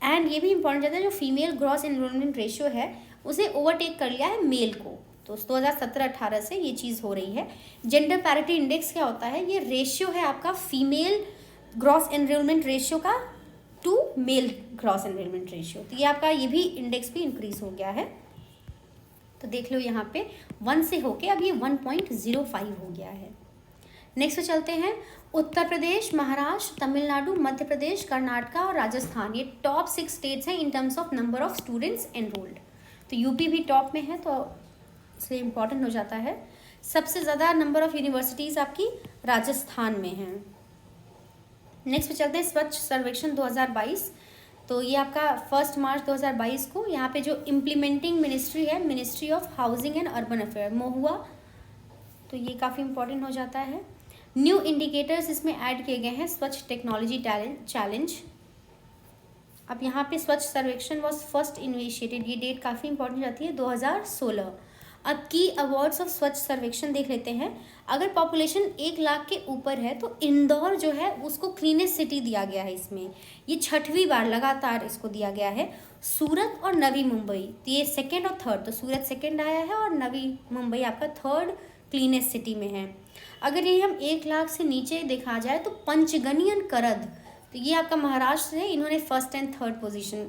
A: एंड ये भी इंपॉर्टेंट जाता है, जो फीमेल ग्रॉस एनरोलमेंट रेशियो है उसे ओवरटेक कर लिया है मेल को। तो 2017-18 से ये चीज़ हो रही है। जेंडर पैरिटी इंडेक्स क्या होता है, ये रेशियो है आपका फीमेल ग्रॉस एनरोलमेंट रेशियो का to male gross enrolment ratio. तो ये आपका ये भी इंडेक्स भी इंक्रीज हो गया है। तो देख लो यहाँ पे 1 से होके अब ये 1.05 हो गया है। नेक्स्ट पे चलते हैं, उत्तर प्रदेश, महाराष्ट्र, तमिलनाडु, मध्य प्रदेश, कर्नाटका और राजस्थान, ये टॉप 6 स्टेट्स हैं in terms of number of students enrolled. तो यूपी भी टॉप में है, तो इसलिए इम्पॉर्टेंट हो जाता है। सबसे ज़्यादा नंबर ऑफ यूनिवर्सिटीज़ आपकी राजस्थान में हैं। नेक्स्ट पे चलते हैं, स्वच्छ सर्वेक्षण 2022। तो ये आपका 1 मार्च 2022 को यहाँ पे जो इम्प्लीमेंटिंग मिनिस्ट्री है, ministry of housing and urban affair महुआ, तो ये काफ़ी इंपॉर्टेंट हो जाता है। न्यू इंडिकेटर्स इसमें ऐड किए गए हैं, स्वच्छ टेक्नोलॉजी चैलेंज। अब यहाँ पे स्वच्छ सर्वेक्षण वॉज फर्स्ट इनिशिएटेड, ये डेट काफ़ी इंपॉर्टेंट हो जाती है 2016। अब की अवार्ड्स ऑफ स्वच्छ सर्वेक्षण देख लेते हैं। अगर पॉपुलेशन 1 लाख के ऊपर है तो इंदौर जो है उसको क्लीनेस्ट सिटी दिया गया है। इसमें ये 6वीं बार लगातार इसको दिया गया है। सूरत और नवी मुंबई, तो ये 2nd और 3rd, तो सूरत 2nd आया है और नवी मुंबई आपका 3rd क्लीनेस्ट सिटी में है। अगर ये हम 1 लाख से नीचे देखा जाए तो पंचगनियन करद, तो ये आपका महाराष्ट्र है, इन्होंने 1st एंड 3rd पोजीशन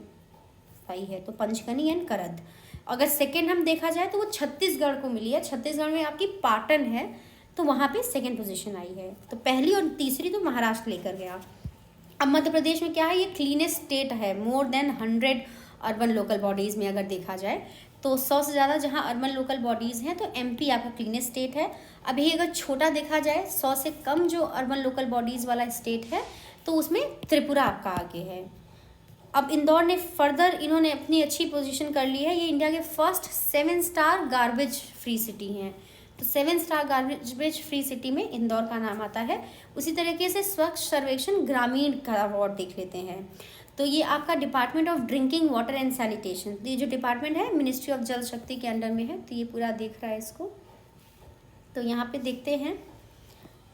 A: पाई है। तो पंचगनी एंड करद। अगर 2nd हम देखा जाए तो वो छत्तीसगढ़ को मिली है। छत्तीसगढ़ में आपकी पाटन है, तो वहाँ पे 2nd पोजीशन आई है। तो पहली और तीसरी तो महाराष्ट्र लेकर गया। अब मध्य प्रदेश में क्या है, ये क्लीनेस्ट स्टेट है। More than 100 urban local bodies में अगर देखा जाए तो 100 से ज़्यादा जहाँ अर्बन लोकल बॉडीज़ हैं, तो MP आपका क्लीनेस्ट स्टेट है। अभी अगर छोटा देखा जाए, 100 से कम जो अर्बन लोकल बॉडीज़ वाला स्टेट है, तो उसमें त्रिपुरा आपका आगे है। अब इंदौर ने फर्दर इन्होंने अपनी अच्छी पोजीशन कर ली है। ये इंडिया के first 7 star garbage free city हैं। तो 7 स्टार गार्बेज फ्री सिटी में इंदौर का नाम आता है। उसी तरीके से स्वच्छ सर्वेक्षण ग्रामीण का अवार्ड देख लेते हैं। तो ये आपका department of drinking water and sanitation, ये जो डिपार्टमेंट है मिनिस्ट्री ऑफ जल शक्ति के अंडर में है। तो ये पूरा देख रहा है इसको। तो यहाँ पे देखते हैं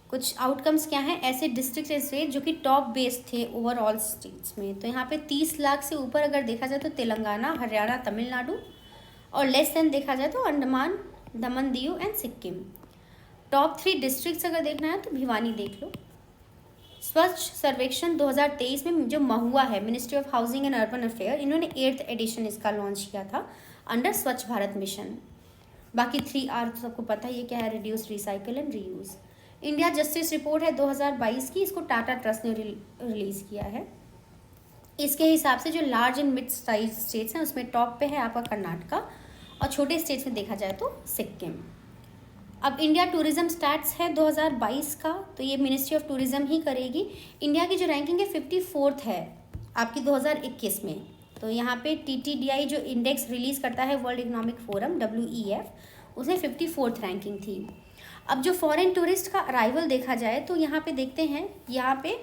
A: कुछ आउटकम्स क्या हैं। ऐसे डिस्ट्रिक्ट एंड स्टेट जो कि टॉप बेस्ड थे ओवरऑल स्टेट्स में, तो यहाँ पे 30 लाख से ऊपर अगर देखा जाए तो तेलंगाना, हरियाणा, तमिलनाडु, और लेस देन देखा जाए तो अंडमान, दमन, Diu and Sikkim. Top 3 districts अगर देखना है तो भिवानी देख लो। स्वच्छ सर्वेक्षण 2023 में जो महुआ है, ministry of housing and urban affair, इन्होंने 8th एडिशन इसका लॉन्च किया था अंडर स्वच्छ भारत मिशन। बाकी 3R तो सबको पता है, ये क्या है, reduce, recycle and reuse. India justice report है 2022 की, इसको टाटा ट्रस्ट ने रिलीज़ किया है। इसके हिसाब से जो large and mid size states हैं उसमें टॉप पे है आपका कर्नाटका, और छोटे स्टेट्स में देखा जाए तो सिक्किम। अब इंडिया टूरिज्म स्टैट्स है 2022 का, तो ये मिनिस्ट्री ऑफ टूरिज्म ही करेगी। इंडिया की जो रैंकिंग है 54th है आपकी 2021 में। तो यहाँ पे TTDI जो इंडेक्स रिलीज़ करता है वर्ल्ड इकोनॉमिक फोरम WEF, उसमें 54th रैंकिंग थी। अब जो फॉरेन टूरिस्ट का अराइवल देखा जाए तो यहाँ पे देखते हैं, यहाँ पे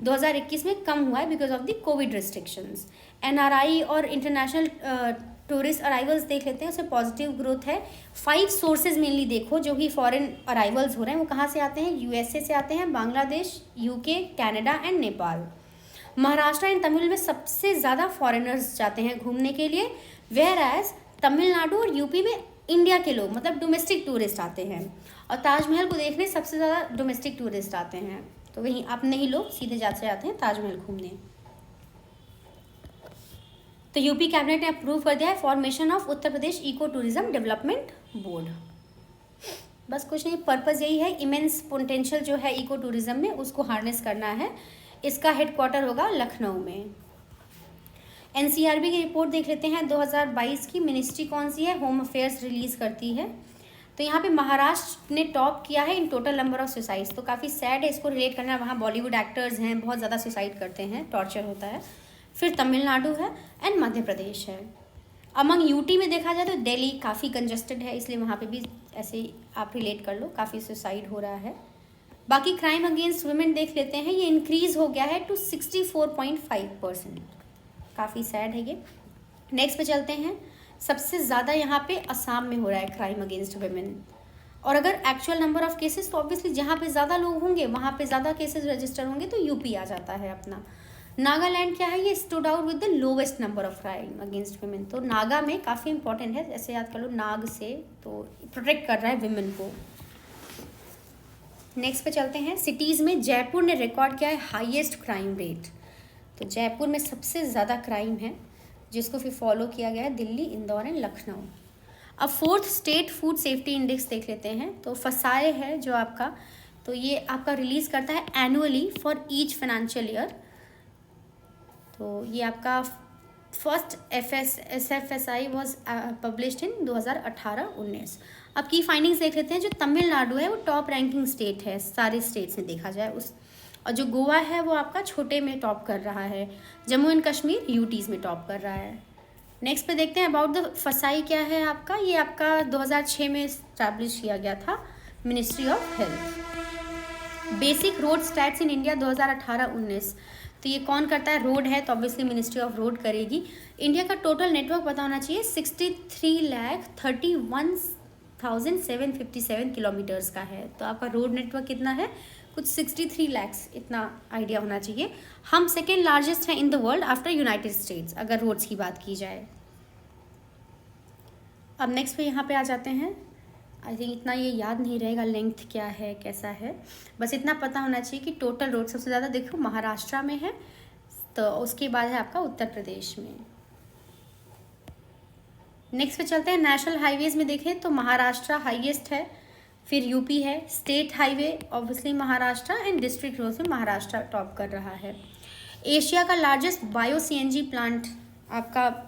A: 2021 में कम हुआ है because of the Covid restrictions. NRI और इंटरनेशनल टूरिस्ट अराइवल्स देख लेते हैं, उसमें पॉजिटिव ग्रोथ है। 5 सोर्सेज मेनली देखो जो कि फॉरेन अराइवल्स हो रहे हैं वो कहाँ से आते हैं, यूएसए से आते हैं, Bangladesh, UK, Canada and Nepal. Maharashtra and Tamil में सबसे ज़्यादा फॉरेनर्स जाते हैं घूमने के लिए, वेयर एज तमिलनाडु और यूपी में इंडिया के लोग मतलब डोमेस्टिक टूरिस्ट आते हैं, और ताजमहल को देखने सबसे ज़्यादा डोमेस्टिक टूरिस्ट आते हैं। तो वहीं अपने ही लोग सीधे जाते हैं ताजमहल घूमने। तो यूपी कैबिनेट ने अप्रूव कर दिया है formation of Uttar Pradesh ecotourism development board. बस कुछ नहीं, पर्पज़ यही है इमेंस पोटेंशियल जो है इको टूरिज्म में उसको हार्नेस करना है। इसका हेडक्वार्टर होगा लखनऊ में। एनसीआरबी की रिपोर्ट देख लेते हैं 2022 की। मिनिस्ट्री कौन सी है, होम अफेयर्स रिलीज़ करती है। तो यहाँ पे महाराष्ट्र ने टॉप किया है in total number of suicides. तो काफ़ी सैड है, इसको रिलेट करना है, वहाँ बॉलीवुड एक्टर्स हैं, बहुत ज़्यादा सुसाइड करते हैं, टॉर्चर होता है। फिर तमिलनाडु है एंड मध्य प्रदेश है। अमंग यूटी में देखा जाए तो दिल्ली काफ़ी कंजस्टेड है, इसलिए वहाँ पे भी ऐसे आप रिलेट कर लो, काफ़ी सुसाइड हो रहा है। बाकी क्राइम अगेंस्ट वुमेन देख लेते हैं, ये इंक्रीज़ हो गया है टू 64.5%, काफ़ी सैड है ये। नेक्स्ट पे चलते हैं, सबसे ज़्यादा यहाँ पे असम में हो रहा है क्राइम अगेंस्ट वुमेन। और अगर एक्चुअल नंबर ऑफ केसेस तो ऑब्वियसली जहाँ पे ज़्यादा लोग होंगे वहाँ पे ज़्यादा केसेस रजिस्टर होंगे, तो यूपी आ जाता है अपना। नागालैंड क्या है, ये stood out with the lowest number of crime against women. तो नागा में काफ़ी इंपॉर्टेंट है, ऐसे याद कर लो नाग से, तो प्रोटेक्ट कर रहा है वुमेन को। नेक्स्ट पे चलते हैं, सिटीज़ में जयपुर ने रिकॉर्ड किया है हाईएस्ट क्राइम रेट। तो जयपुर में सबसे ज़्यादा क्राइम है, जिसको फिर फॉलो किया गया है दिल्ली, इंदौर एंड लखनऊ। अब 4th state food safety index देख लेते हैं। तो फसाए है जो आपका, तो ये आपका रिलीज़ करता है annually for each financial year. तो ये आपका first SFSI was published in 2018-19। अब की फाइंडिंग्स देख लेते हैं। जो तमिलनाडु है वो टॉप रैंकिंग स्टेट है सारे स्टेट्स में देखा जाए उस, और जो गोवा है वो आपका छोटे में टॉप कर रहा है। जम्मू एंड कश्मीर यूटीज़ में टॉप कर रहा है। नेक्स्ट पे देखते हैं अबाउट द फसाई क्या है आपका, ये आपका 2006 में इस्टेब्लिश किया गया था, ministry of health. Basic road stats in India 2018-19। तो ये कौन करता है, रोड है तो ऑब्वियसली मिनिस्ट्री ऑफ रोड करेगी। इंडिया का टोटल नेटवर्क पता होना चाहिए 63,31,757 किलोमीटर्स का है। तो आपका रोड नेटवर्क कितना है, कुछ 63 लाख, इतना आइडिया होना चाहिए। हम सेकेंड लार्जेस्ट हैं in the world after United states अगर रोड्स की बात की जाए। अब नेक्स्ट पे यहाँ पे आ जाते हैं। आई थिंक इतना ये याद नहीं रहेगा लेंथ क्या है कैसा है, बस इतना पता होना चाहिए कि टोटल रोड सबसे ज़्यादा देखो महाराष्ट्र में है, तो उसके बाद है आपका उत्तर प्रदेश में। नेक्स्ट पे चलते हैं, नेशनल हाईवेज में देखें तो महाराष्ट्र हाईएस्ट है, फिर यूपी है, state highway obviously Maharashtra and district road में महाराष्ट्र टॉप कर रहा है। एशिया का लार्जेस्ट बायो CNG प्लांट आपका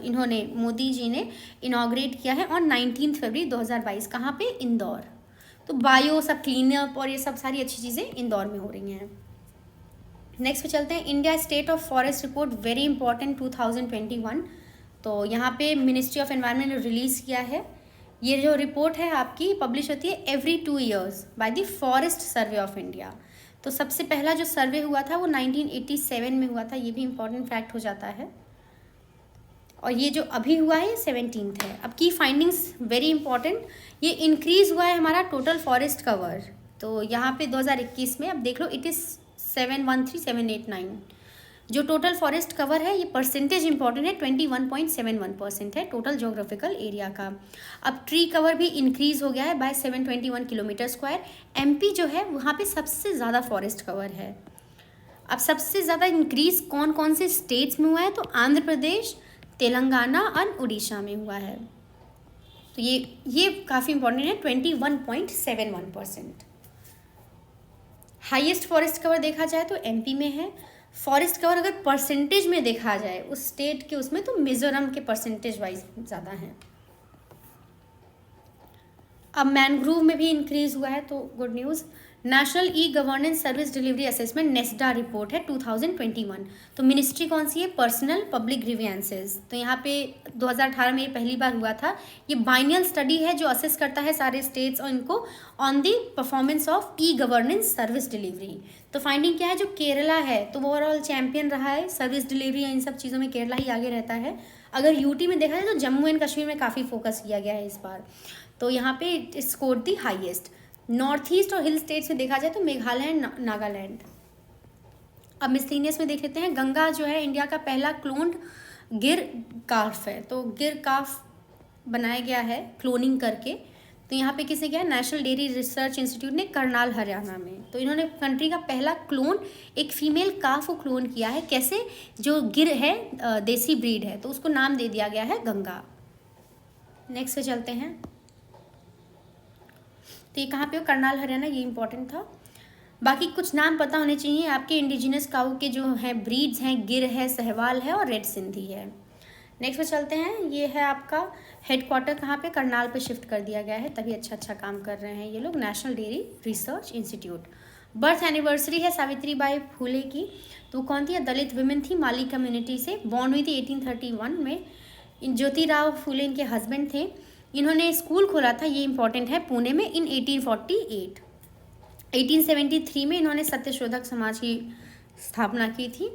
A: इन्होंने मोदी जी ने इनॉग्रेट किया है ऑन 19 फरवरी 2022। कहाँ पे, इंदौर। तो बायो सब क्लीनअप और ये सब सारी अच्छी चीज़ें इंदौर में हो रही हैं। नेक्स्ट पे चलते हैं, India state of forest report very important 2021। तो यहाँ पे मिनिस्ट्री ऑफ एनवायरनमेंट ने रिलीज़ किया है। ये जो रिपोर्ट है आपकी पब्लिश होती है every 2 years by the forest survey of India. तो सबसे पहला जो सर्वे हुआ था वो 1987 में हुआ था, ये भी इंपॉर्टेंट फैक्ट हो जाता है। और ये जो अभी हुआ है ये 17th है। अब की फाइंडिंग्स वेरी इंपॉर्टेंट, ये इंक्रीज़ हुआ है हमारा टोटल फॉरेस्ट कवर। तो यहाँ पे 2021 में अब देख लो इट इज़ 713789। जो टोटल फॉरेस्ट कवर है ये परसेंटेज इंपॉर्टेंट है, 21.71% है टोटल जोग्राफिकल एरिया का। अब ट्री कवर भी इंक्रीज़ हो गया है बाय 721 किलोमीटर स्क्वायर। MP जो है वहाँ पे सबसे ज़्यादा फॉरेस्ट कवर है। अब सबसे ज़्यादा इंक्रीज़ कौन कौन से स्टेट्स में हुआ है, तो आंध्र प्रदेश, तेलंगाना और उड़ीसा में हुआ है। तो ये काफ़ी इंपॉर्टेंट है, 21.71%। हाईएस्ट फॉरेस्ट कवर देखा जाए तो MP में है। फॉरेस्ट कवर अगर परसेंटेज में देखा जाए उस स्टेट के उसमें, तो मिजोरम के परसेंटेज वाइज ज़्यादा हैं। अब मैनग्रोव में भी इंक्रीज़ हुआ है, तो good news. National governance service delivery assessment नेस्डा report है 2021। तो मिनिस्ट्री कौन सी है, पर्सनल पब्लिक ग्रीवियंसेस। तो यहाँ पे 2018 में ये पहली बार हुआ था। ये बाइनियल स्टडी है जो असेस करता है सारे स्टेट्स और इनको on the performance of governance service delivery. तो फाइंडिंग क्या है, जो केरला है तो वो ओवरऑल चैम्पियन रहा है सर्विस डिलीवरी, इन सब चीज़ों में केरला ही आगे रहता है। अगर यूटी में देखा जाए तो जम्मू एंड कश्मीर में काफ़ी फोकस किया गया है इस बार, तो यहाँ पे it scored the highest. North east और हिल स्टेट्स में देखा जाए तो मेघालय एंड नागालैंड। अब मिसलिनियस में देख लेते हैं, गंगा जो है इंडिया का पहला क्लोन्ड गिर काफ है, तो गिर काफ बनाया गया है क्लोनिंग करके। तो यहाँ पे किसने किया, नेशनल डेयरी रिसर्च इंस्टीट्यूट ने करनाल हरियाणा में। तो इन्होंने कंट्री का पहला क्लोन एक फीमेल काफ को क्लोन किया है। कैसे, जो गिर है देसी ब्रीड है, तो उसको नाम दे दिया गया है गंगा। नेक्स्ट से चलते हैं, तो ये कहाँ पे हो, करनाल हरियाणा, ये इंपॉर्टेंट था। बाकी कुछ नाम पता होने चाहिए आपके इंडिजिनस काऊ के जो हैं ब्रीड्स हैं, गिर है, सहवाल है और रेड सिंधी है। नेक्स्ट पे चलते हैं, ये है आपका हेडक्वार्टर कहाँ पे, करनाल पे शिफ्ट कर दिया गया है, तभी अच्छा काम कर रहे हैं ये लोग, national dairy research institute. Birth anniversary है सावित्री बाई फुले की, तो कौन थी, दलित वुमेन थी, माली कम्युनिटी से, बॉर्न हुई थी 1831 में। ज्योतिराव फुले इनके हस्बैंड थे। इन्होंने स्कूल खोला था, ये इंपॉर्टेंट है, पुणे में इन 1848। 1873 में इन्होंने सत्यशोधक समाज की स्थापना की थी।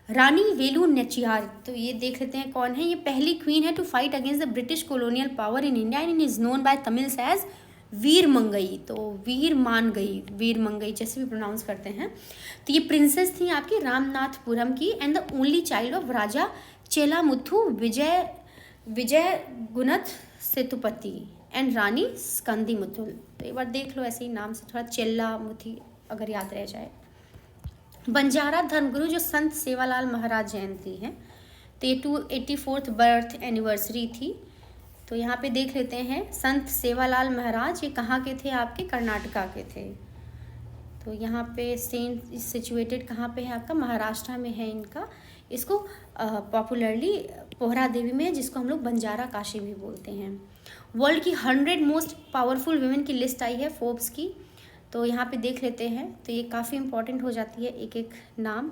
A: रानी वेलु नचियार, तो ये देख लेते हैं कौन है, ये पहली क्वीन है to fight against the British colonial power in India and is known by Tamils as Veera Mangai, तो वीर मान गई, वीर मंगई जैसे भी प्रोनाउंस करते हैं। तो ये प्रिंसेस थी आपकी रामनाथपुरम की and the only child of Raja Chellamuthu Vijaya Gunatha Sethupathi and Rani Sakandhimuthal. तो एक बार देख लो ऐसे ही नाम से, थोड़ा चेल्ला मुथी अगर याद रह जाए। बंजारा धर्मगुरु जो संत सेवालाल महाराज जयंती है, तो ये 284th बर्थ एनिवर्सरी थी। तो यहाँ पे देख लेते हैं, संत सेवालाल महाराज ये कहाँ के थे, आपके कर्नाटका के थे। तो यहाँ पे सेंट सिचुएटेड कहाँ पे है, आपका महाराष्ट्र में है इनका। इसको पॉपुलरली पोहरा देवी में है, जिसको हम लोग बंजारा काशी भी बोलते हैं। वर्ल्ड की 100 मोस्ट पावरफुल वुमेन की लिस्ट आई है फोर्ब्स की, तो यहाँ पे देख लेते हैं। तो ये काफ़ी इंपॉर्टेंट हो जाती है एक एक नाम।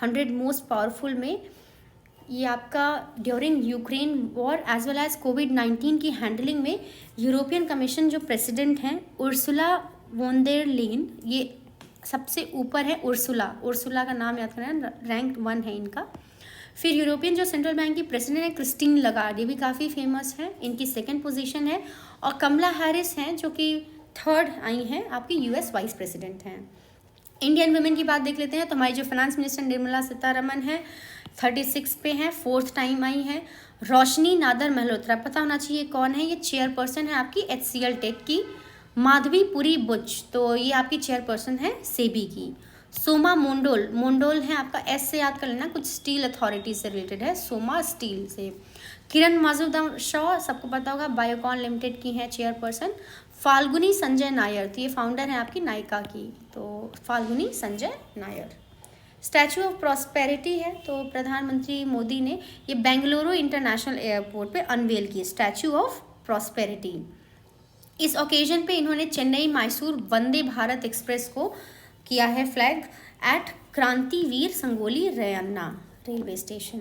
A: 100 मोस्ट पावरफुल में ये आपका during Ukraine war as well as कोविड-19 की हैंडलिंग में यूरोपियन कमीशन जो प्रेसिडेंट हैं उर्सुला वॉन देर लेन, ये सबसे ऊपर है। उर्सुला का नाम याद करना, रैंक 1 है इनका। फिर यूरोपियन जो सेंट्रल बैंक की प्रेसिडेंट है क्रिस्टीन लगार्ड, ये भी काफ़ी फेमस है, इनकी 2nd पोजीशन है। और कमला हैरिस हैं जो कि 3rd आई हैं, आपकी यूएस वाइस प्रेसिडेंट हैं। इंडियन वुमेन की बात देख लेते हैं, तो हमारी जो फाइनेंस मिनिस्टर निर्मला सीतारमन है 36 पे हैं, 4th टाइम आई हैं। रोशनी नादर मल्होत्रा, पता होना चाहिए कौन है, ये चेयरपर्सन है आपकी HCL टेक की। माधवी पुरी बुच, तो ये आपकी चेयरपर्सन है सेबी की। सोमा मोंडोल है आपका, एस से याद कर लेना, कुछ स्टील अथॉरिटी से रिलेटेड है, सोमा स्टील से। किरण मजूमदार शॉ, सबको पता होगा, बायोकॉन लिमिटेड की है चेयरपर्सन। फाल्गुनी संजय नायर, तो ये फाउंडर है आपकी नायका की, तो Falguni Sanjay Nair. Statue of prosperity है, तो प्रधानमंत्री मोदी ने ये बेंगलुरु इंटरनेशनल एयरपोर्ट पे अनवेल की स्टैचू ऑफ प्रॉस्पेरिटी। इस ओकेजन पे इन्होंने चेन्नई मैसूर वंदे भारत एक्सप्रेस को किया है फ्लैग एट क्रांतिवीर संगोली रैन्ना रेलवे स्टेशन।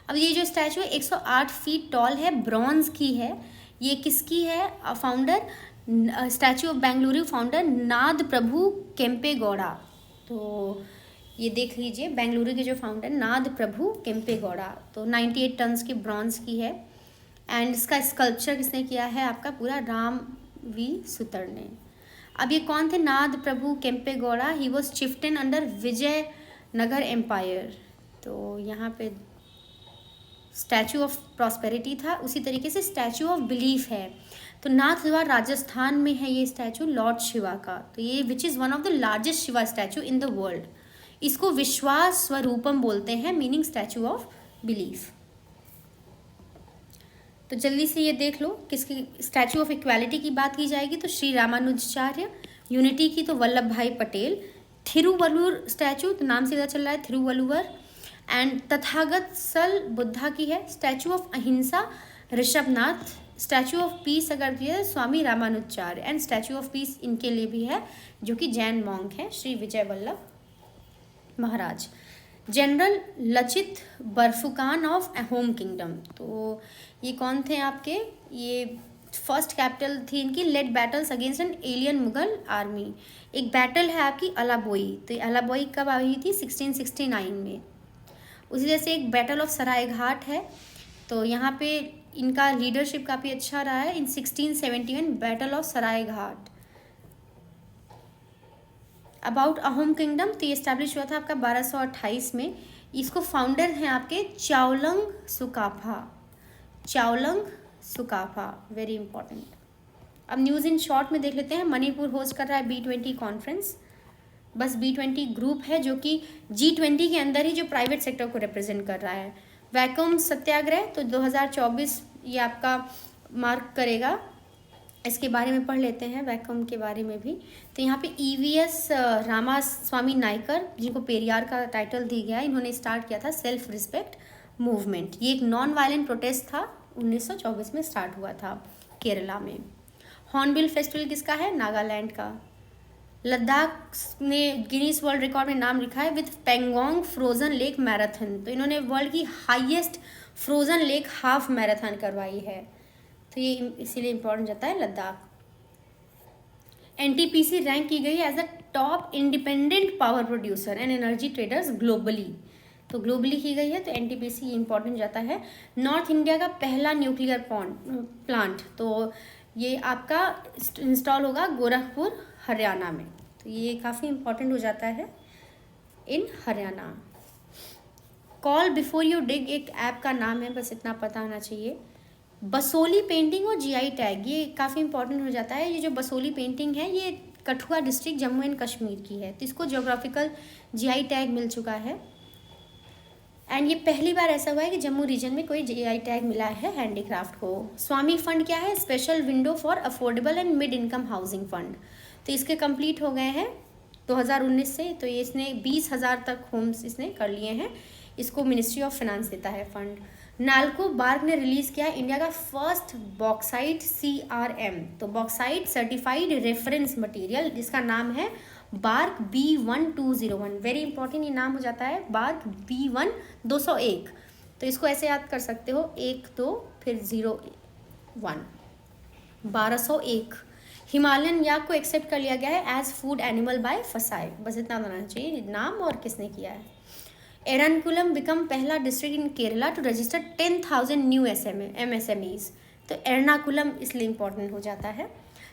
A: अब ये जो स्टैचू है 108 फीट टॉल है, ब्रॉन्ज की है। ये किसकी है, founder statue of Bengaluru founder नाद प्रभु केम्पेगौड़ा। तो ये देख लीजिए, बेंगलुरु के जो फाउंडर नाद प्रभु केम्पेगौड़ा, तो 98 टन्स की ब्रॉन्ज की है। एंड इसका स्कल्पचर किसने किया है, आपका पूरा राम वी सुतर ने। अब ये कौन थे, Nada Prabhu Kempegowda, he was chieftain under Vijayanagara empire. तो यहाँ पे स्टैचू ऑफ प्रॉस्पेरिटी था। उसी तरीके से स्टैचू ऑफ बिलीफ है, तो नाथद्वार राजस्थान में है ये स्टैचू लॉर्ड शिवा का। तो ये which is one of the largest Shiva statue in the world. इसको विश्वास स्वरूपम बोलते हैं, मीनिंग स्टैचू ऑफ बिलीफ। तो जल्दी से ये देख लो, किसकी स्टैचू ऑफ इक्वालिटी की बात की जाएगी तो श्री रामानुजाचार्य, यूनिटी की तो वल्लभ भाई पटेल। थिरुवल्लुवर स्टैचू, तो नाम से पता चल रहा है थिरुवल्लुवर। एंड तथागत सल बुद्धा की है। स्टैचू ऑफ अहिंसा ऋषभनाथ। स्टैचू ऑफ पीस अगर भी है Swami Ramanujacharya. And Statue of Peace इनके लिए भी है जो कि जैन मॉन्क है, Shri Vijay Vallabh Maharaj. General Lachit Borphukan of Ahom kingdom, तो ये कौन थे आपके, ये फर्स्ट कैपिटल थी इनकी, led battles against an alien Mughal army. एक बैटल है आपकी अलाबोई, तो ये अलाबोई कब आई थी, 1669 में। उसी तरह से एक बैटल ऑफ सरायघाट है, तो यहाँ पे इनका लीडरशिप काफ़ी अच्छा रहा है। इन 1671 battle of Saraighat. About Ahom kingdom, तो ये इस्टेब्लिश हुआ था आपका 1228 में। इसको फाउंडर हैं आपके चाओलंग सुकाफा। Chaolung Sukapha, very important. अब न्यूज़ इन शॉर्ट में देख लेते हैं। मणिपुर होस्ट कर रहा है B20 कॉन्फ्रेंस। बस B20 ग्रुप है जो कि G20 के अंदर ही जो प्राइवेट सेक्टर को रिप्रेजेंट कर रहा है। वैक्यूम सत्याग्रह, तो 2024 ये आपका मार्क करेगा। इसके बारे में पढ़ लेते हैं, वैक्यूम के बारे में भी। तो यहाँ पे EVS रामास्वामी नायकर, जिनको पेरियार का टाइटल दिया गया है, इन्होंने स्टार्ट किया था सेल्फ रिस्पेक्ट मूवमेंट। ये एक नॉन वायलेंट प्रोटेस्ट था, 1924 में स्टार्ट हुआ था केरला में। हॉर्नबिल फेस्टिवल किसका है? नागालैंड का। लद्दाख ने गिनीज वर्ल्ड रिकॉर्ड में नाम लिखा है with Pangong frozen lake marathon. तो इन्होंने वर्ल्ड की highest frozen lake half marathon करवाई है, तो ये इसीलिए इम्पोर्टेंट जाता है लद्दाख। NTPC रैंक की गई as a top independent power producer and energy traders globally. तो ग्लोबली की गई है, तो NTPC इम्पोर्टेंट जाता है। नॉर्थ इंडिया का पहला न्यूक्लियर प्लांट, तो ये आपका इंस्टॉल होगा गोरखपुर हरियाणा में। तो ये काफ़ी इम्पोर्टेंट हो जाता है in Haryana. Call before you dig एक ऐप का नाम है, बस इतना पता होना चाहिए। बसोली पेंटिंग और GI टैग, ये काफ़ी इंपॉर्टेंट हो जाता है। ये जो बसोली पेंटिंग है ये कठुआ डिस्ट्रिक्ट जम्मू एंड कश्मीर की है, तो इसको ज्योग्राफिकल GI टैग मिल चुका है। एंड ये पहली बार ऐसा हुआ है कि जम्मू रीजन में कोई GI टैग मिला है हैंडीक्राफ्ट को। स्वामी फंड क्या है? Special window for affordable and mid income housing fund. तो इसके कंप्लीट हो गए हैं 2019 से, तो ये इसने 20,000 तक होम्स इसने कर लिए हैं। इसको मिनिस्ट्री ऑफ फाइनेंस देता है फंड। नाल्को बार्ग ने रिलीज़ किया इंडिया का फर्स्ट बॉक्साइट CRM, तो बॉक्साइट सर्टिफाइड रेफरेंस मटेरियल, जिसका नाम है बार्ग B1201। वेरी इंपॉर्टेंट ये नाम हो जाता है, बार्ग B1 201। तो इसको ऐसे याद कर सकते हो, 1 2 फिर 01, 1201। हिमालयन याक को एक्सेप्ट कर लिया गया है एज फूड एनिमल बाय फसाई। बस इतना होना चाहिए नाम और किसने किया है। एरनाकुलम बिकम पहला district in Kerala to register 10,000 new MSMEs। तो एरनाकुलम इसलिए इम्पोर्टेंट हो जाता है।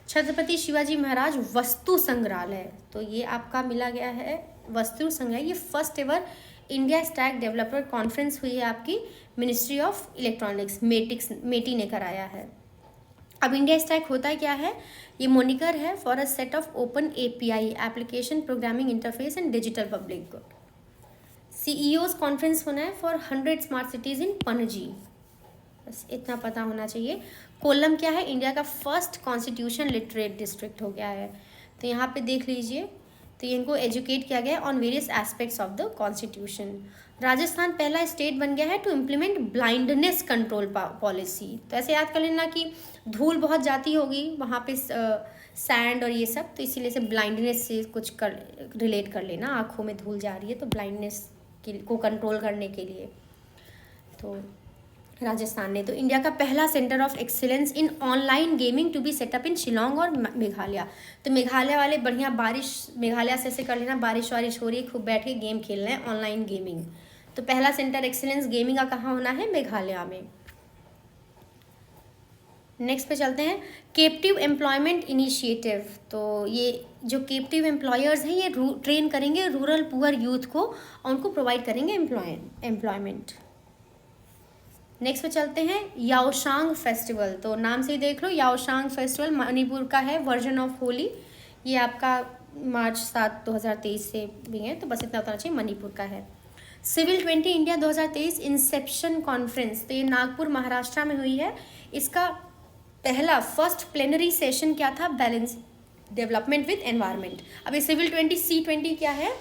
A: छत्रपति शिवाजी महाराज वस्तु संग्रहालय, तो ये आपका मिला गया है वस्तु संग्रहालय। ये first ever India stack developer conference हुई है आपकी मिनिस्ट्री ऑफ इलेक्ट्रॉनिक्स मेटी ने कराया है। अब इंडिया स्टैक होता क्या है? ये मोनिकर है for a set of open API application programming interface and digital public good. CEOs conference होना है for 100 smart cities in Panaji, बस इतना पता होना चाहिए। कोल्लम क्या है? इंडिया का फर्स्ट कॉन्स्टिट्यूशन लिटरेट डिस्ट्रिक्ट हो गया है, तो यहाँ पे देख लीजिए। तो ये इनको एजुकेट किया गया on various aspects of the constitution. Rajasthan पहला स्टेट बन गया है to implement blindness control policy. तो ऐसे याद कर लेना कि धूल बहुत जाती होगी वहाँ पे सैंड और ये सब, तो इसीलिए से ब्लाइंडनेस से कुछ कर रिलेट कर लेना। आँखों में धूल जा रही है तो ब्लाइंडनेस को कंट्रोल करने के लिए तो राजस्थान ने। तो इंडिया का पहला centre of excellence in online gaming to be set up in Shillong और मेघालय। तो मेघालय वाले बढ़िया बारिश, मेघालय से ऐसे कर लेना, बारिश वारिश हो रही है, खूब बैठ के गेम खेल रहे हैं ऑनलाइन गेमिंग। तो पहला सेंटर एक्सीलेंस गेमिंग का कहाँ होना है? मेघालय में। नेक्स्ट पे चलते हैं, कैप्टिव एम्प्लॉयमेंट इनिशिएटिव। तो ये जो कैप्टिव एम्प्लॉयर्स हैं ये ट्रेन करेंगे रूरल पुअर यूथ को और उनको प्रोवाइड करेंगे एम्प्लॉयमेंट। नेक्स्ट पे चलते हैं, याओशांग फेस्टिवल। तो नाम से ही देख लो, याओशांग फेस्टिवल मणिपुर का है, वर्जन ऑफ होली। ये आपका मार्च 7 2023 से भी है, तो बस इतना होना चाहिए, मणिपुर का है। सिविल 20 इंडिया 2023 इंसेप्शन कॉन्फ्रेंस, तो ये नागपुर महाराष्ट्र में हुई है। इसका पहला फर्स्ट प्लेनरी सेशन क्या था? Balance development with environment. अब ये सिविल 20 C20 क्या है?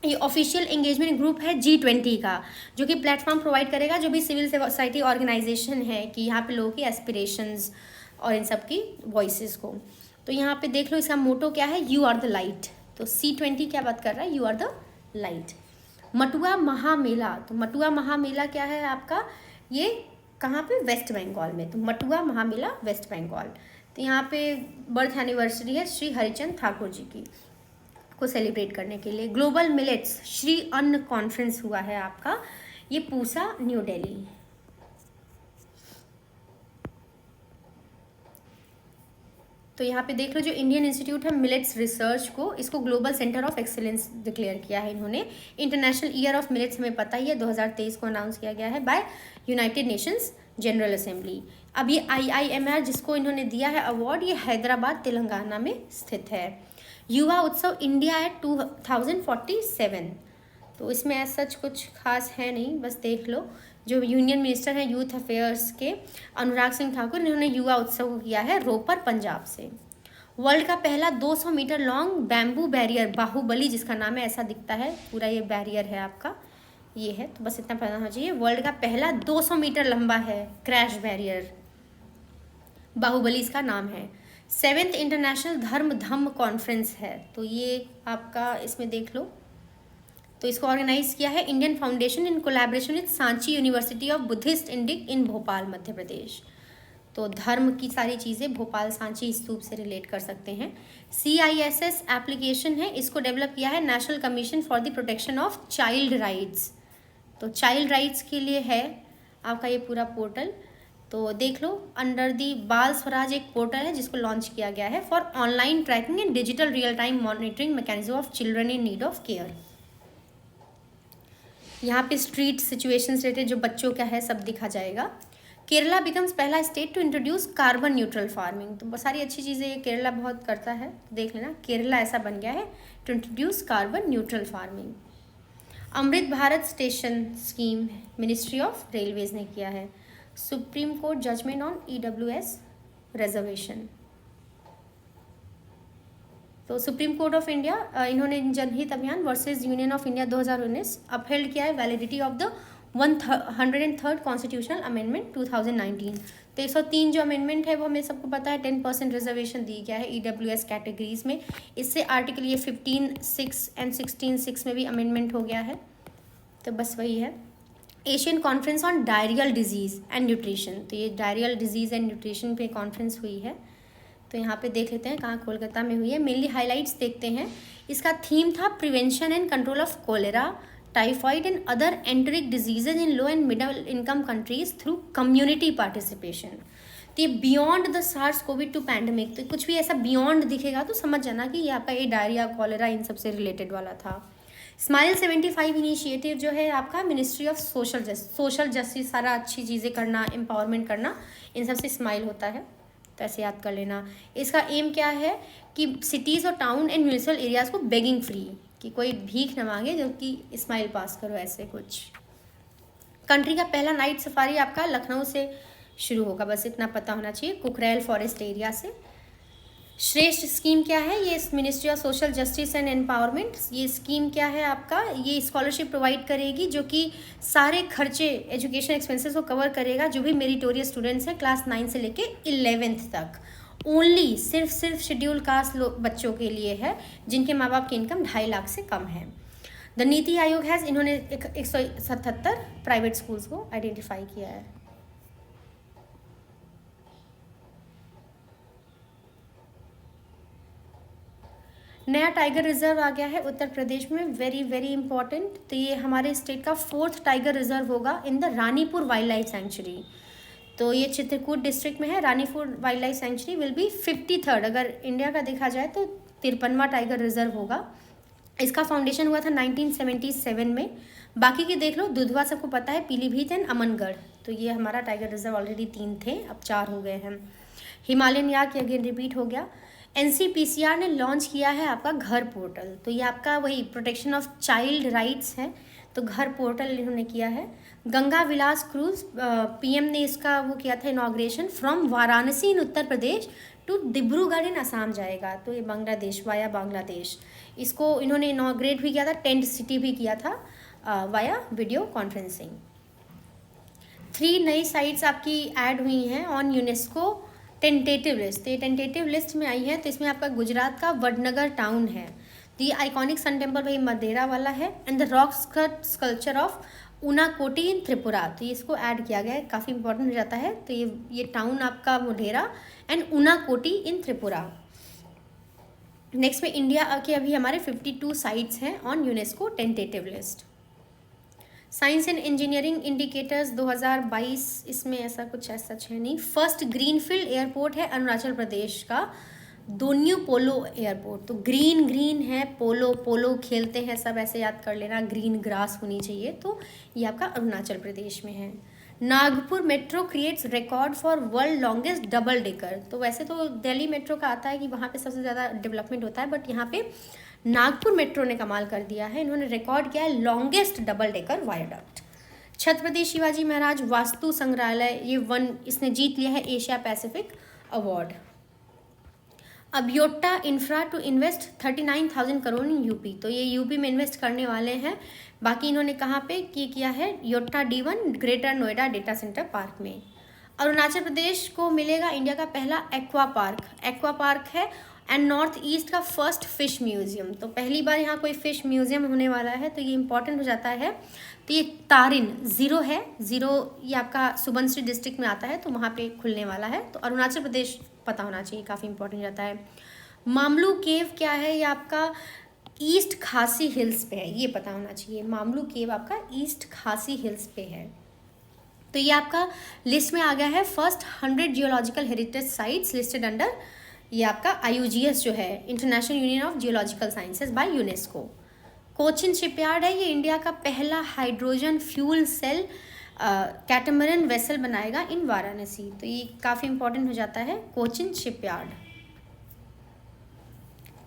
A: ये ऑफिशियल एंगेजमेंट ग्रुप है G20 का, जो कि प्लेटफॉर्म प्रोवाइड करेगा जो भी सिविल सोसाइटी ऑर्गेनाइजेशन है कि यहाँ पे लोगों की एस्पिरेशंस और इन सब की वॉइसेस को। तो यहाँ पे देख लो इसका मोटो क्या है? You are the light. तो C20 क्या बात कर रहा है? You are the light. Matua Mahamela, तो मटुआ महामेला क्या है आपका? ये कहाँ पे? वेस्ट बंगाल में। तो मटुआ महामेला वेस्ट बंगाल। तो यहाँ पे बर्थ एनिवर्सरी है श्री हरिचंद ठाकुर जी की को सेलिब्रेट करने के लिए। ग्लोबल मिलेट्स श्री अन्न कॉन्फ्रेंस हुआ है आपका, ये पूसा न्यू दिल्ली। तो यहाँ पे देख लो, जो इंडियन इंस्टीट्यूट है मिलेट्स रिसर्च को, इसको global centre of excellence declare किया है इन्होंने। इंटरनेशनल ईयर ऑफ मिलेट्स हमें पता ही है, 2023 को अनाउंस किया गया है by United Nations General Assembly. अब ये IIMR जिसको इन्होंने दिया है अवार्ड, ये हैदराबाद तेलंगाना में स्थित है। युवा उत्सव इंडिया एट 2047, तो इसमें ऐसा सच कुछ खास है नहीं, बस देख लो। जो यूनियन मिनिस्टर हैं यूथ अफेयर्स के अनुराग सिंह ठाकुर, इन्होंने युवा उत्सव को किया है रोपर पंजाब से। वर्ल्ड का पहला 200 metre long bamboo barrier, Bahubali जिसका नाम है, ऐसा दिखता है पूरा ये बैरियर है आपका, ये है, तो बस इतना पता होना चाहिए। वर्ल्ड का पहला 200 मीटर लंबा है क्रैश बैरियर, बाहुबली इसका नाम है। 7th इंटरनेशनल धर्म धम्म कॉन्फ्रेंस है, तो ये आपका इसमें देख लो। तो इसको ऑर्गेनाइज किया है Indian Foundation in collaboration with Sanchi University of Buddhist Indic in Bhopal Madhya Pradesh. तो धर्म की सारी चीज़ें भोपाल सांची स्तूप से रिलेट कर सकते हैं। CISS एप्लीकेशन है, इसको डेवलप किया है national commission for the protection of child rights. तो चाइल्ड राइट्स के लिए है आपका ये पूरा पोर्टल। तो देख लो, अंडर दी बाल स्वराज एक पोर्टल है जिसको लॉन्च किया गया है for online tracking and digital real time monitoring mechanism of children in need of care. यहाँ पे स्ट्रीट सिचुएशंस रिलेटेड जो बच्चों का है सब दिखा जाएगा। केरला बिकम्स पहला state to introduce carbon neutral farming. तो बहुत सारी अच्छी चीज़ें ये केरला बहुत करता है, देख लेना, केरला ऐसा बन गया है to introduce carbon neutral farming. Amrit Bharat station scheme ministry of railways ने किया है। Supreme Court judgement on EWS reservation. तो सुप्रीम कोर्ट ऑफ इंडिया इन्होंने Janhit Abhiyan versus Union of India 2019 upheld किया है validity of the 103rd constitutional amendment 2019। तो 103 जो अमेंडमेंट है वो हमें सबको पता है, 10% रिजर्वेशन दी गया है EWS कैटेगरीज में। इससे आर्टिकल ये 15(6) एंड 16(6) में भी अमेंडमेंट हो गया है, तो बस वही है। Asian conference on diarrhoeal disease and nutrition, तो ये डायरियल डिजीज़ एंड न्यूट्रिशन पे कॉन्फ्रेंस हुई है। तो यहाँ पे देख लेते हैं कहाँ, कोलकाता में हुई है। मेनली हाइलाइट्स देखते हैं। इसका थीम था prevention and control of cholera, typhoid and other enteric diseases in low and middle income countries through community participation. तो ये बियॉन्ड द SARS-CoV-2 पैंडमिक, तो कुछ भी ऐसा बियॉन्ड दिखेगा तो समझ जाना कि ये आपका ये डायरिया कॉलेरा इन सबसे रिलेटेड वाला था। स्माइल 75 इनिशिएटिव जो है आपका मिनिस्ट्री ऑफ सोशल जस्टिस, सारा अच्छी चीज़ें करना, एम्पावरमेंट करना, इन सबसे स्माइल होता है, तो ऐसे याद कर लेना। इसका एम क्या है कि सिटीज़ और टाउन एंड म्यूनिसिपल एरियाज़ को बेगिंग फ्री, कि कोई भीख न मांगे, जो कि स्माइल पास करो, ऐसे कुछ। कंट्री का पहला नाइट सफारी आपका लखनऊ से शुरू होगा, बस इतना पता होना चाहिए, कुकरेल फॉरेस्ट एरिया से। श्रेष्ठ स्कीम क्या है, ये ministry of social justice and empowerment, ये स्कीम क्या है आपका, ये स्कॉलरशिप प्रोवाइड करेगी जो कि सारे खर्चे एजुकेशन एक्सपेंसेस को कवर करेगा जो भी मेरिटोरियस स्टूडेंट्स हैं क्लास 9 से लेके 11th तक। ओनली सिर्फ शेड्यूल कास्ट बच्चों के लिए है जिनके माँ बाप की इनकम 2.5 लाख से कम है। द नीति आयोग हैज़, इन्होंने 177 प्राइवेट स्कूल्स को आइडेंटिफाई किया है। नया टाइगर रिजर्व आ गया है उत्तर प्रदेश में, वेरी वेरी इंपॉर्टेंट। तो ये हमारे स्टेट का 4th टाइगर रिजर्व होगा in the Ranipur wild life sanctuary. तो ये चित्रकूट डिस्ट्रिक्ट में है। Ranipur wild life sanctuary will be 53rd, अगर इंडिया का देखा जाए तो 53वां टाइगर रिजर्व होगा। इसका फाउंडेशन हुआ था 1977 में। बाकी के देख लो, दुधवा सबको पता है, पीलीभीत एंड अमनगढ़। तो ये हमारा टाइगर रिजर्व ऑलरेडी 3 थे, अब 4 हो गए हैं। हिमालयन याक अगेन रिपीट हो गया। NCPCR ने लॉन्च किया है आपका घर पोर्टल, तो ये आपका वही प्रोटेक्शन ऑफ चाइल्ड राइट्स है, तो घर पोर्टल इन्होंने किया है। गंगा विलास क्रूज, PM ने इसका वो किया था inauguration, from Varanasi in Uttar Pradesh to Dibrugarh in Assam जाएगा, तो ये बांग्लादेश, वाया बांग्लादेश। इसको इन्होंने इनॉग्रेट भी किया था, टेंट सिटी भी किया था वाया वीडियो कॉन्फ्रेंसिंग। 3 नई साइट्स आपकी ऐड हुई हैं ऑन यूनेस्को टेंटेटिव लिस्ट। तो ये टेंटेटिव लिस्ट में आई है, तो इसमें आपका गुजरात का वडनगर टाउन है। तो ये आइकॉनिक सन टेम्पल भाई मदेरा वाला है, and the rock sculpture of Unakoti in Tripura, तो ये इसको ऐड किया गया है, काफ़ी इंपॉर्टेंट हो जाता है। तो ये टाउन आपका Modhera and Unakoti in Tripura. Next में इंडिया के अभी हमारे 52 साइट्स हैं on UNESCO tentative list. Science and engineering indicators 2022, इसमें ऐसा कुछ ऐसा है नहीं। फर्स्ट ग्रीनफील्ड एयरपोर्ट है अरुणाचल प्रदेश का, दोन्यू पोलो एयरपोर्ट, तो ग्रीन ग्रीन है, पोलो पोलो खेलते हैं सब, ऐसे याद कर लेना, ग्रीन ग्रास होनी चाहिए। तो ये आपका अरुणाचल प्रदेश में है। Nagpur metro creates record for world longest double decker. तो वैसे तो दिल्ली मेट्रो का आता है कि वहाँ पे सबसे ज़्यादा डेवलपमेंट होता है, बट यहाँ पे नागपुर मेट्रो ने कमाल कर दिया है, इन्होंने रिकॉर्ड किया है longest double decker viaduct. Chhatrapati Shivaji Maharaj Vastu Sangrahalaya, ये इसने जीत लिया है एशिया पैसिफिक अवार्ड। अब Yotta infra to invest 39,000 crore in UP, तो ये यूपी में इन्वेस्ट करने वाले हैं। बाकी इन्होंने कहाँ पे किया है, Yotta D1 greater Noida data centre park में। अरुणाचल प्रदेश को मिलेगा इंडिया का पहला एक्वा पार्क है एंड नॉर्थ ईस्ट का फर्स्ट फिश म्यूजियम। तो पहली बार यहाँ कोई फिश म्यूजियम होने वाला है, तो ये इंपॉर्टेंट हो जाता है। तो ये तारिन ज़ीरो है, ज़ीरो ये आपका सुबनसिरी डिस्ट्रिक्ट में आता है, तो वहाँ पे खुलने वाला है। तो अरुणाचल प्रदेश पता होना चाहिए, काफ़ी इंपॉर्टेंट जाता है। मामलू केव क्या है, ये आपका ईस्ट खासी हिल्स पे है, ये पता होना चाहिए। मामलू केव आपका ईस्ट खासी हिल्स पे है। तो ये आपका लिस्ट में आ गया है first 100 geological heritage sites listed under ये आपका IUGS जो है, international union of geological sciences by UNESCO. Cochin shipyard है, ये इंडिया का पहला हाइड्रोजन फ्यूल सेल कैटमरन वेसल बनाएगा इन वाराणसी। तो ये काफ़ी इंपॉर्टेंट हो जाता है कोचिन शिपयार्ड।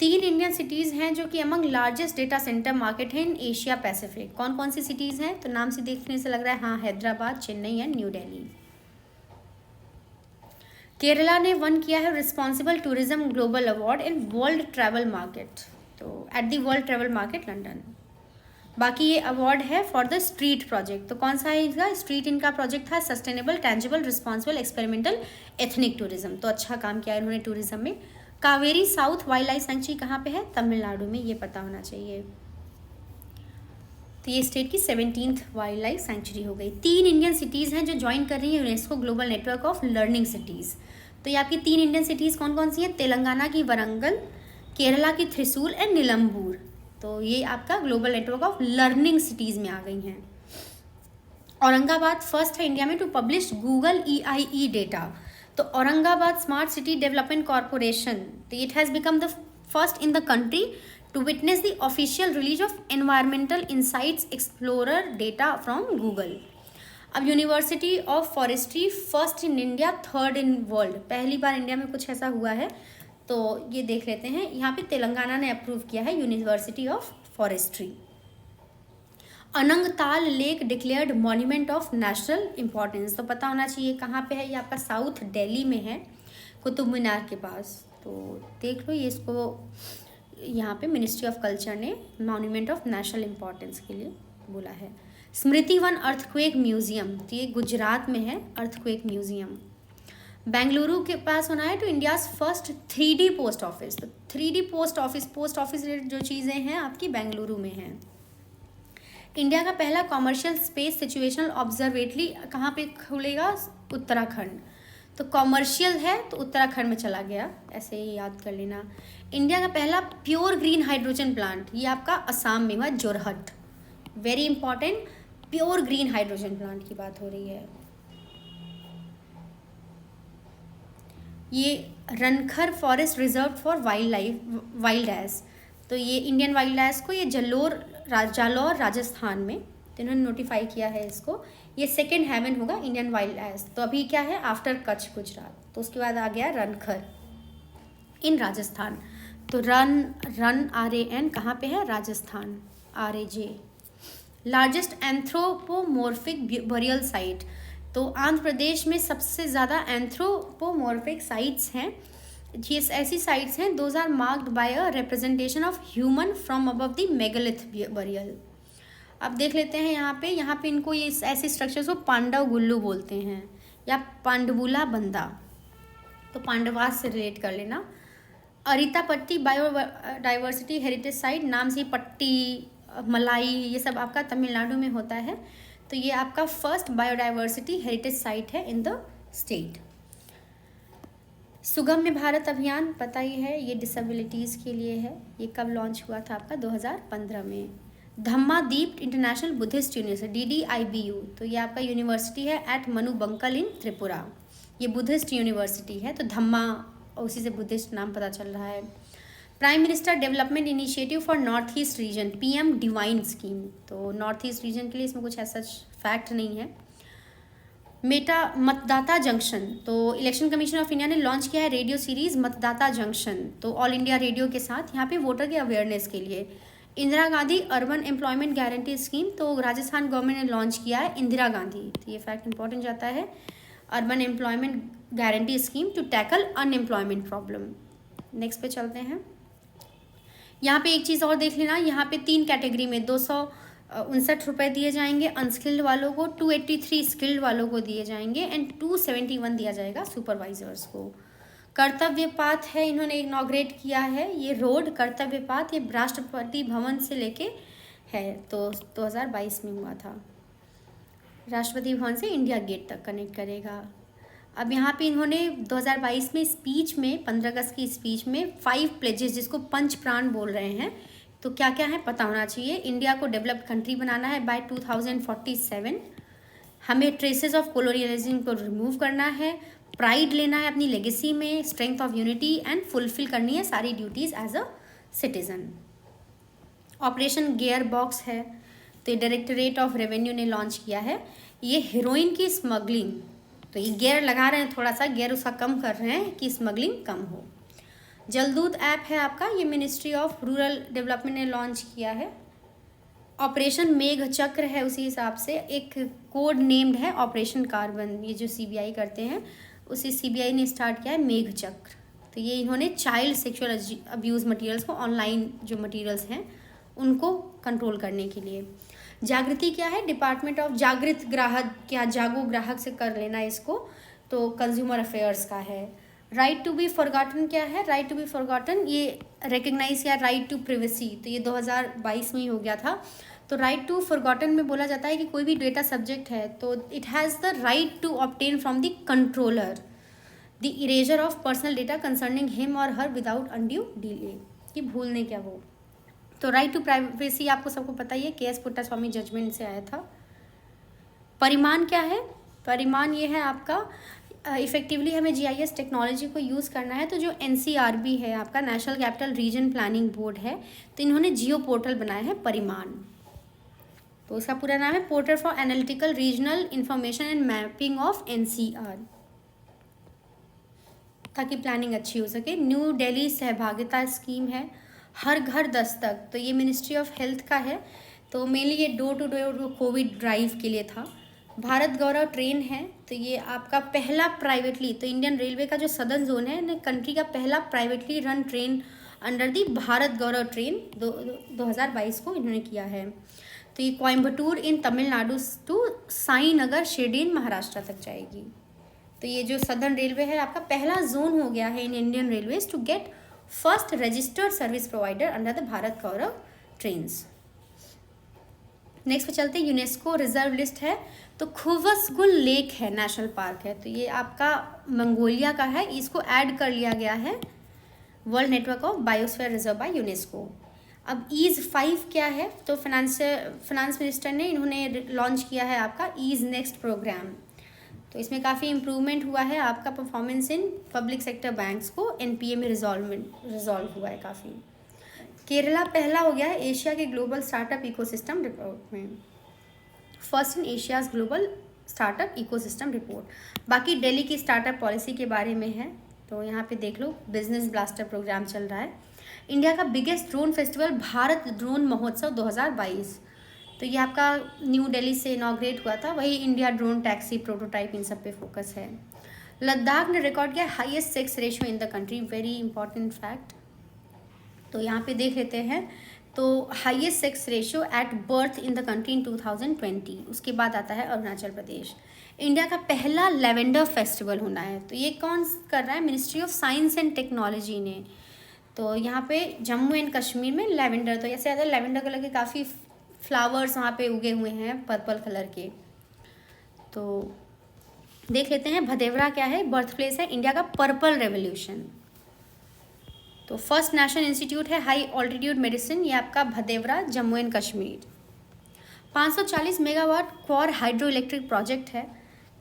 A: 3 इंडियन सिटीज़ हैं जो कि among largest data centre market है इन एशिया पैसिफिक। कौन कौन सी सिटीज़ हैं, तो नाम से देखने से लग रहा है, हाँ, हैदराबाद, चेन्नई एंड न्यू दिल्ली। केरला ने वन किया है responsible tourism global award in world travel market, तो at the world travel market London. बाकी ये अवार्ड है फॉर द स्ट्रीट प्रोजेक्ट, तो कौन सा है इनका, स्ट्रीट इनका प्रोजेक्ट था sustainable tangible responsible experimental ethnic tourism. तो अच्छा काम किया इन्होंने टूरिज्म में। Kaveri south wild life sanctuary कहाँ पे है, तमिलनाडु में, ये पता होना चाहिए। तो ये स्टेट की 17th वाइल्ड लाइफ सेंचुरी हो गई। 3 इंडियन सिटीज़ हैं जो ज्वाइन कर रही है UNESCO global network of learning cities. तो ये आपकी 3 इंडियन सिटीज़ कौन कौन सी हैं, तेलंगाना की वरंगल, केरला की थ्रिसूल एंड नीलम्बूर। तो ये आपका global network of learning cities में आ गई हैं। औरंगाबाद फर्स्ट है इंडिया में to publish Google EIE data. तो Aurangabad smart city development corporation, तो it has become the first in the country to witness the official release of environmental insights explorer data from Google। अब university of forestry first in India, third in world, पहली बार इंडिया में कुछ ऐसा हुआ है। तो ये देख लेते हैं, यहाँ पे तेलंगाना ने अप्रूव किया है university of forestry. Anangtal lake declared monument of national importance, तो पता होना चाहिए कहाँ पे है, ये आपका साउथ दिल्ली में है, कुतुब मीनार के पास। तो देख लो, ये इसको यहाँ पे मिनिस्ट्री ऑफ कल्चर ने मॉन्यूमेंट ऑफ नेशनल इम्पोर्टेंस के लिए बोला है। स्मृति वन अर्थक्वेक म्यूजियम, तो ये गुजरात में है, अर्थक्वेक म्यूजियम। बेंगलुरु के पास होना है to India's first 3D post office. तो 3D पोस्ट ऑफिस रिलेटेड जो चीज़ें हैं आपकी बेंगलुरु में हैं। इंडिया का पहला कॉमर्शियल स्पेस सिचुएशनल ऑब्जर्वेटरी कहाँ पे खुलेगा, उत्तराखंड। तो कॉमर्शियल है तो उत्तराखंड में चला गया, ऐसे ही याद कर लेना। इंडिया का पहला प्योर ग्रीन हाइड्रोजन प्लांट, ये आपका असम में हुआ, Jorhat. Very important, pure green hydrogen plant की बात हो रही है। ये Rankhar forest reserve for wild ass, तो ये इंडियन वाइल्ड एस को ये जालौर राजस्थान में, तो इन्होंने नोटिफाई किया है इसको। ये सेकेंड हेवन होगा इंडियन वाइल्ड एस। तो अभी क्या है, आफ्टर कच्छ गुजरात, तो उसके बाद आ गया रनखर इन राजस्थान। तो रन RAN कहाँ पे है, Rajasthan, RAJ। Largest anthropomorphic burial site, तो आंध्र प्रदेश में सबसे ज़्यादा एंथ्रोपोमॉर्फिक साइट्स हैं। ये ऐसी साइट्स हैं those are marked by a representation of human from above the megalith burial. अब देख लेते हैं यहाँ पे इनको ये ऐसे स्ट्रक्चर्स को पांडव गुल्लू बोलते हैं या पांडवुला बंदा, तो पांडवास से रिलेट कर लेना। अरितापट्टी बायोडाइवर्सिटी हेरिटेज साइट, नाम से पट्टी, मलाई, ये सब आपका तमिलनाडु में होता है। तो ये आपका फर्स्ट बायोडाइवर्सिटी हेरिटेज साइट है इन द स्टेट। सुगम्य भारत अभियान पता ही है, ये डिसेबिलिटीज़ के लिए है। ये कब लॉन्च हुआ था आपका, 2015 में। धम्मादीप इंटरनेशनल बुद्धिस्ट यूनिवर्सिटी DDIBU, तो ये आपका यूनिवर्सिटी है एट मनुबंकल इन त्रिपुरा, ये बुद्धिस्ट यूनिवर्सिटी है। तो धम्मा उसी से बुद्धिस्ट नाम पता चल रहा है। Prime minister development initiative for north east region, PM divine scheme. तो नॉर्थ ईस्ट रीजन के लिए इसमें कुछ ऐसा फैक्ट नहीं है। मेटा मतदाता जंक्शन, तो इलेक्शन कमीशन ऑफ इंडिया ने लॉन्च किया है रेडियो सीरीज मतदाता जंक्शन, तो ऑल इंडिया रेडियो के साथ यहाँ पे वोटर के अवेयरनेस के लिए। Indira Gandhi urban employment guarantee scheme, तो राजस्थान गवर्नमेंट ने लॉन्च किया है इंदिरा गांधी, तो ये फैक्ट इंपॉर्टेंट जाता है, urban employment guarantee scheme to tackle unemployment problem. Next पे चलते हैं। यहाँ पे एक चीज़ और देख लेना, यहाँ पे 3 कैटेगरी में 259 रुपये दिए जाएंगे अनस्किल्ड वालों को, 283 स्किल्ड वालों को दिए जाएंगे एंड 271 दिया जाएगा सुपरवाइजर्स को। कर्तव्य पाथ है, इन्होंने इनॉग्रेट किया है ये रोड कर्तव्य पाथ, ये राष्ट्रपति भवन से लेके है, तो 2022 में हुआ था। राष्ट्रपति भवन से इंडिया गेट तक कनेक्ट करेगा। अब यहाँ पे इन्होंने 2022 में स्पीच में 15 अगस्त की स्पीच में 5 प्लेजेस, जिसको पंच प्राण बोल रहे हैं, तो क्या क्या है पता होना चाहिए। इंडिया को डेवलप्ड कंट्री बनाना है बाय 2047, हमें ट्रेसेस ऑफ कोलोनियलिज्म को रिमूव करना है, प्राइड लेना है अपनी लेगेसी में, strength of unity and fulfil करनी है सारी duties as a citizen. Operation gearbox है, तो डायरेक्टरेट ऑफ रेवेन्यू ने लॉन्च किया है। ये हीरोइन की स्मगलिंग, तो ये गियर लगा रहे हैं, थोड़ा सा गियर उसका कम कर रहे हैं कि स्मगलिंग कम हो। जलदूत ऐप है आपका, ये मिनिस्ट्री ऑफ रूरल डेवलपमेंट ने लॉन्च किया है। ऑपरेशन मेघ चक्र है, उसी हिसाब से एक कोड नेम्ड है ऑपरेशन कार्बन, ये जो CBI करते हैं उसी CBI ने स्टार्ट किया है मेघ चक्र। तो ये इन्होंने चाइल्ड सेक्सुअल अब्यूज़ मटेरियल्स को, ऑनलाइन जो मटेरियल्स हैं उनको कंट्रोल करने के लिए। जागृति क्या है, डिपार्टमेंट ऑफ जागृत ग्राहक, क्या जागो ग्राहक से कर लेना इसको, तो कंज्यूमर अफेयर्स का है। राइट टू बी फॉरगॉटन क्या है, राइट टू बी फॉरगॉटन ये रिकग्नाइज किया राइट टू प्रिवेसी, तो ये 2022 में ही हो गया था। तो राइट टू फॉरगॉटन में बोला जाता है कि कोई भी डेटा सब्जेक्ट है तो it has the right to obtain from the controller the erasure of personal data concerning him or her without undue delay, कि भूलने क्या वो। तो राइट टू प्राइवेसी आपको सबको पता ही है, KS पुट्टास्वामी जजमेंट से आया था। परिमाण क्या है, परिमाण ये है आपका इफेक्टिवली हमें GIS टेक्नोलॉजी को यूज़ करना है, तो जो NCRB है आपका national capital region planning board है, तो इन्होंने जियो पोर्टल बनाया है परिमाण, तो उसका पूरा नाम है portal for analytical regional information and mapping of NCR, ताकि प्लानिंग अच्छी हो सके। न्यू दिल्ली सहभागिता स्कीम है, हर घर दस्तक, तो ये मिनिस्ट्री ऑफ हेल्थ का है, तो मेनली ये door to door Covid drive के लिए था। भारत गौरव ट्रेन है, तो ये आपका पहला प्राइवेटली, तो इंडियन रेलवे का जो सदर्न जोन है कंट्री का पहला privately run train under the Bharat Gaurav train 2022 को इन्होंने किया है। तो ये कोयम्बटूर इन तमिलनाडु टू साईनगर शिरडी इन महाराष्ट्र तक जाएगी। तो ये जो सदर्न रेलवे है आपका पहला जोन हो गया है in Indian Railways to get first registered service provider under the Bharat Gaurav trains. Next पे चलते हैं, यूनेस्को रिजर्व लिस्ट है, तो खुवसगुल लेक है, नेशनल पार्क है, तो ये आपका मंगोलिया का है, इसको ऐड कर लिया गया है world network of biosphere reserve by UNESCO. अब ईज 5 क्या है, तो फाइनेंस मिनिस्टर ने इन्होंने लॉन्च किया है आपका ईज नेक्स्ट प्रोग्राम, तो इसमें काफ़ी इम्प्रूवमेंट हुआ है आपका performance in public sector banks को NPA में रिजॉल्व हुआ है काफ़ी। केरला पहला हो गया है एशिया के ग्लोबल स्टार्टअप इकोसिस्टम रिपोर्ट में, first in Asia's global startup ecosystem report. बाकी दिल्ली की स्टार्टअप पॉलिसी के बारे में है, तो यहाँ पे देख लो बिजनेस ब्लास्टर प्रोग्राम चल रहा है। इंडिया का biggest drone festival Bharat drone महोत्सव 2022, तो ये आपका न्यू दिल्ली से इनॉग्रेट हुआ था, वही इंडिया ड्रोन टैक्सी प्रोटोटाइप इन सब पे फोकस है। लद्दाख ने रिकॉर्ड किया highest sex ratio in the country, very important fact, तो यहाँ पे देख लेते हैं। तो highest sex ratio at birth in the country in 2020, उसके बाद आता है अरुणाचल प्रदेश। इंडिया का पहला लेवेंडर फेस्टिवल होना है, तो ये कौन कर रहा है, ministry of science and technology ने। तो यहाँ पे जम्मू एंड कश्मीर में लेवेंडर, तो ऐसे ज़्यादा लेवेंडर कलर के काफ़ी फ्लावर्स वहाँ पे उगे हुए हैं पर्पल कलर के। तो देख लेते हैं भदेवरा क्या है, बर्थ प्लेस है इंडिया का पर्पल रेवोल्यूशन। तो फर्स्ट नेशनल इंस्टीट्यूट है हाई ऑल्टीट्यूड मेडिसिन, ये आपका Bhaderwah Jammu and Kashmir. 540 megawatt Kwar hydro electric project है,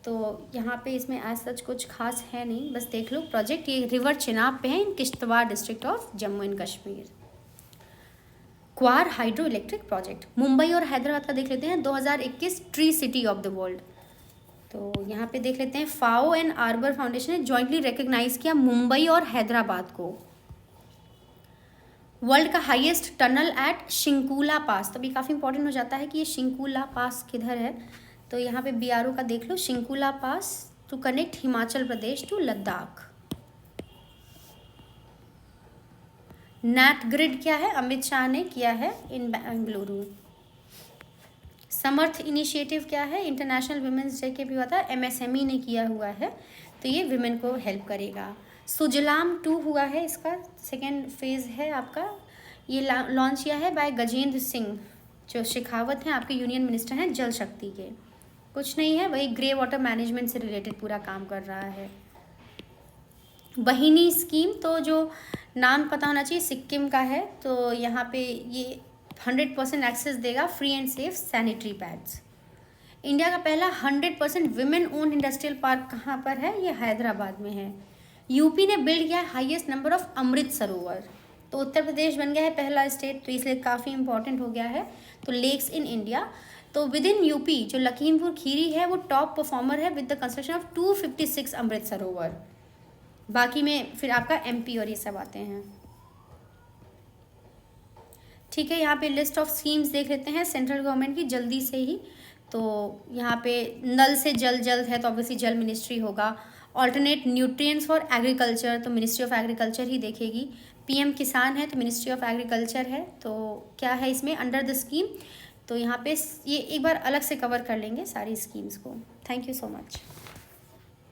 A: तो यहाँ पे इसमें एज सच कुछ खास है नहीं, बस देख लो प्रोजेक्ट। ये रिवर चिनाब पे है in Kishtwar district of Jammu and Kashmir. Kwar hydro electric project, Mumbai और हैदराबाद का देख लेते हैं। 2021 tree city of the world. तो यहाँ पे देख लेते हैं, फाओ एंड आर्बर फाउंडेशन ने जॉइंटली रिकग्नाइज किया मुंबई और हैदराबाद को। वर्ल्ड का highest tunnel at Shinkula pass, तो भी काफ़ी इंपॉर्टेंट हो जाता है कि ये शिंकुला पास किधर है। तो यहाँ पे बीआरओ का देख लो, Shinkula pass to connect Himachal Pradesh to Ladakh. Net grid क्या है, अमित शाह ने किया है इन बेंगलुरु। समर्थ इनिशिएटिव क्या है, इंटरनेशनल वुमेन्स डे के भी हुआ था, एमएसएमई ने किया हुआ है, तो ये विमेन को हेल्प करेगा। सुजलाम 2 हुआ है, इसका सेकेंड फेज है आपका, ये लॉन्च किया है बाय गजेंद्र सिंह, जो शेखावत हैं आपके यूनियन मिनिस्टर हैं जल शक्ति के। कुछ नहीं है, वही ग्रे वाटर मैनेजमेंट से रिलेटेड पूरा काम कर रहा है। बहिनी स्कीम, तो जो नाम पता होना चाहिए, सिक्किम का है। तो यहाँ पे ये 100% एक्सेस देगा free and safe sanitary pads. India का पहला 100% विमेन ओन्ड इंडस्ट्रियल पार्क कहाँ पर है, ये हैदराबाद में है। यूपी ने बिल्ड किया है highest number of Amrit Sarovar. तो उत्तर प्रदेश बन गया है पहला स्टेट, तो इसलिए काफ़ी इंपॉर्टेंट हो गया है। तो लेक्स इन इंडिया, तो विद इन यूपी जो लखीमपुर खीरी है वो टॉप परफॉर्मर है with the construction of 256 Amrit Sarovar. बाकी में फिर आपका एमपी और ये सब आते हैं। ठीक है, यहाँ पे लिस्ट ऑफ स्कीम्स देख लेते हैं सेंट्रल गवर्नमेंट की जल्दी से ही। तो यहाँ पे नल से जल जल्द है, तो ऑब्वियसली जल मिनिस्ट्री होगा। ऑल्टरनेट न्यूट्रिएंट्स फॉर एग्रीकल्चर, तो मिनिस्ट्री ऑफ एग्रीकल्चर ही देखेगी। पीएम किसान है, तो मिनिस्ट्री ऑफ एग्रीकल्चर है। तो क्या है इसमें अंडर द स्कीम, तो यहाँ पे ये एक बार अलग से कवर कर लेंगे सारी स्कीम्स को। Thank you so much.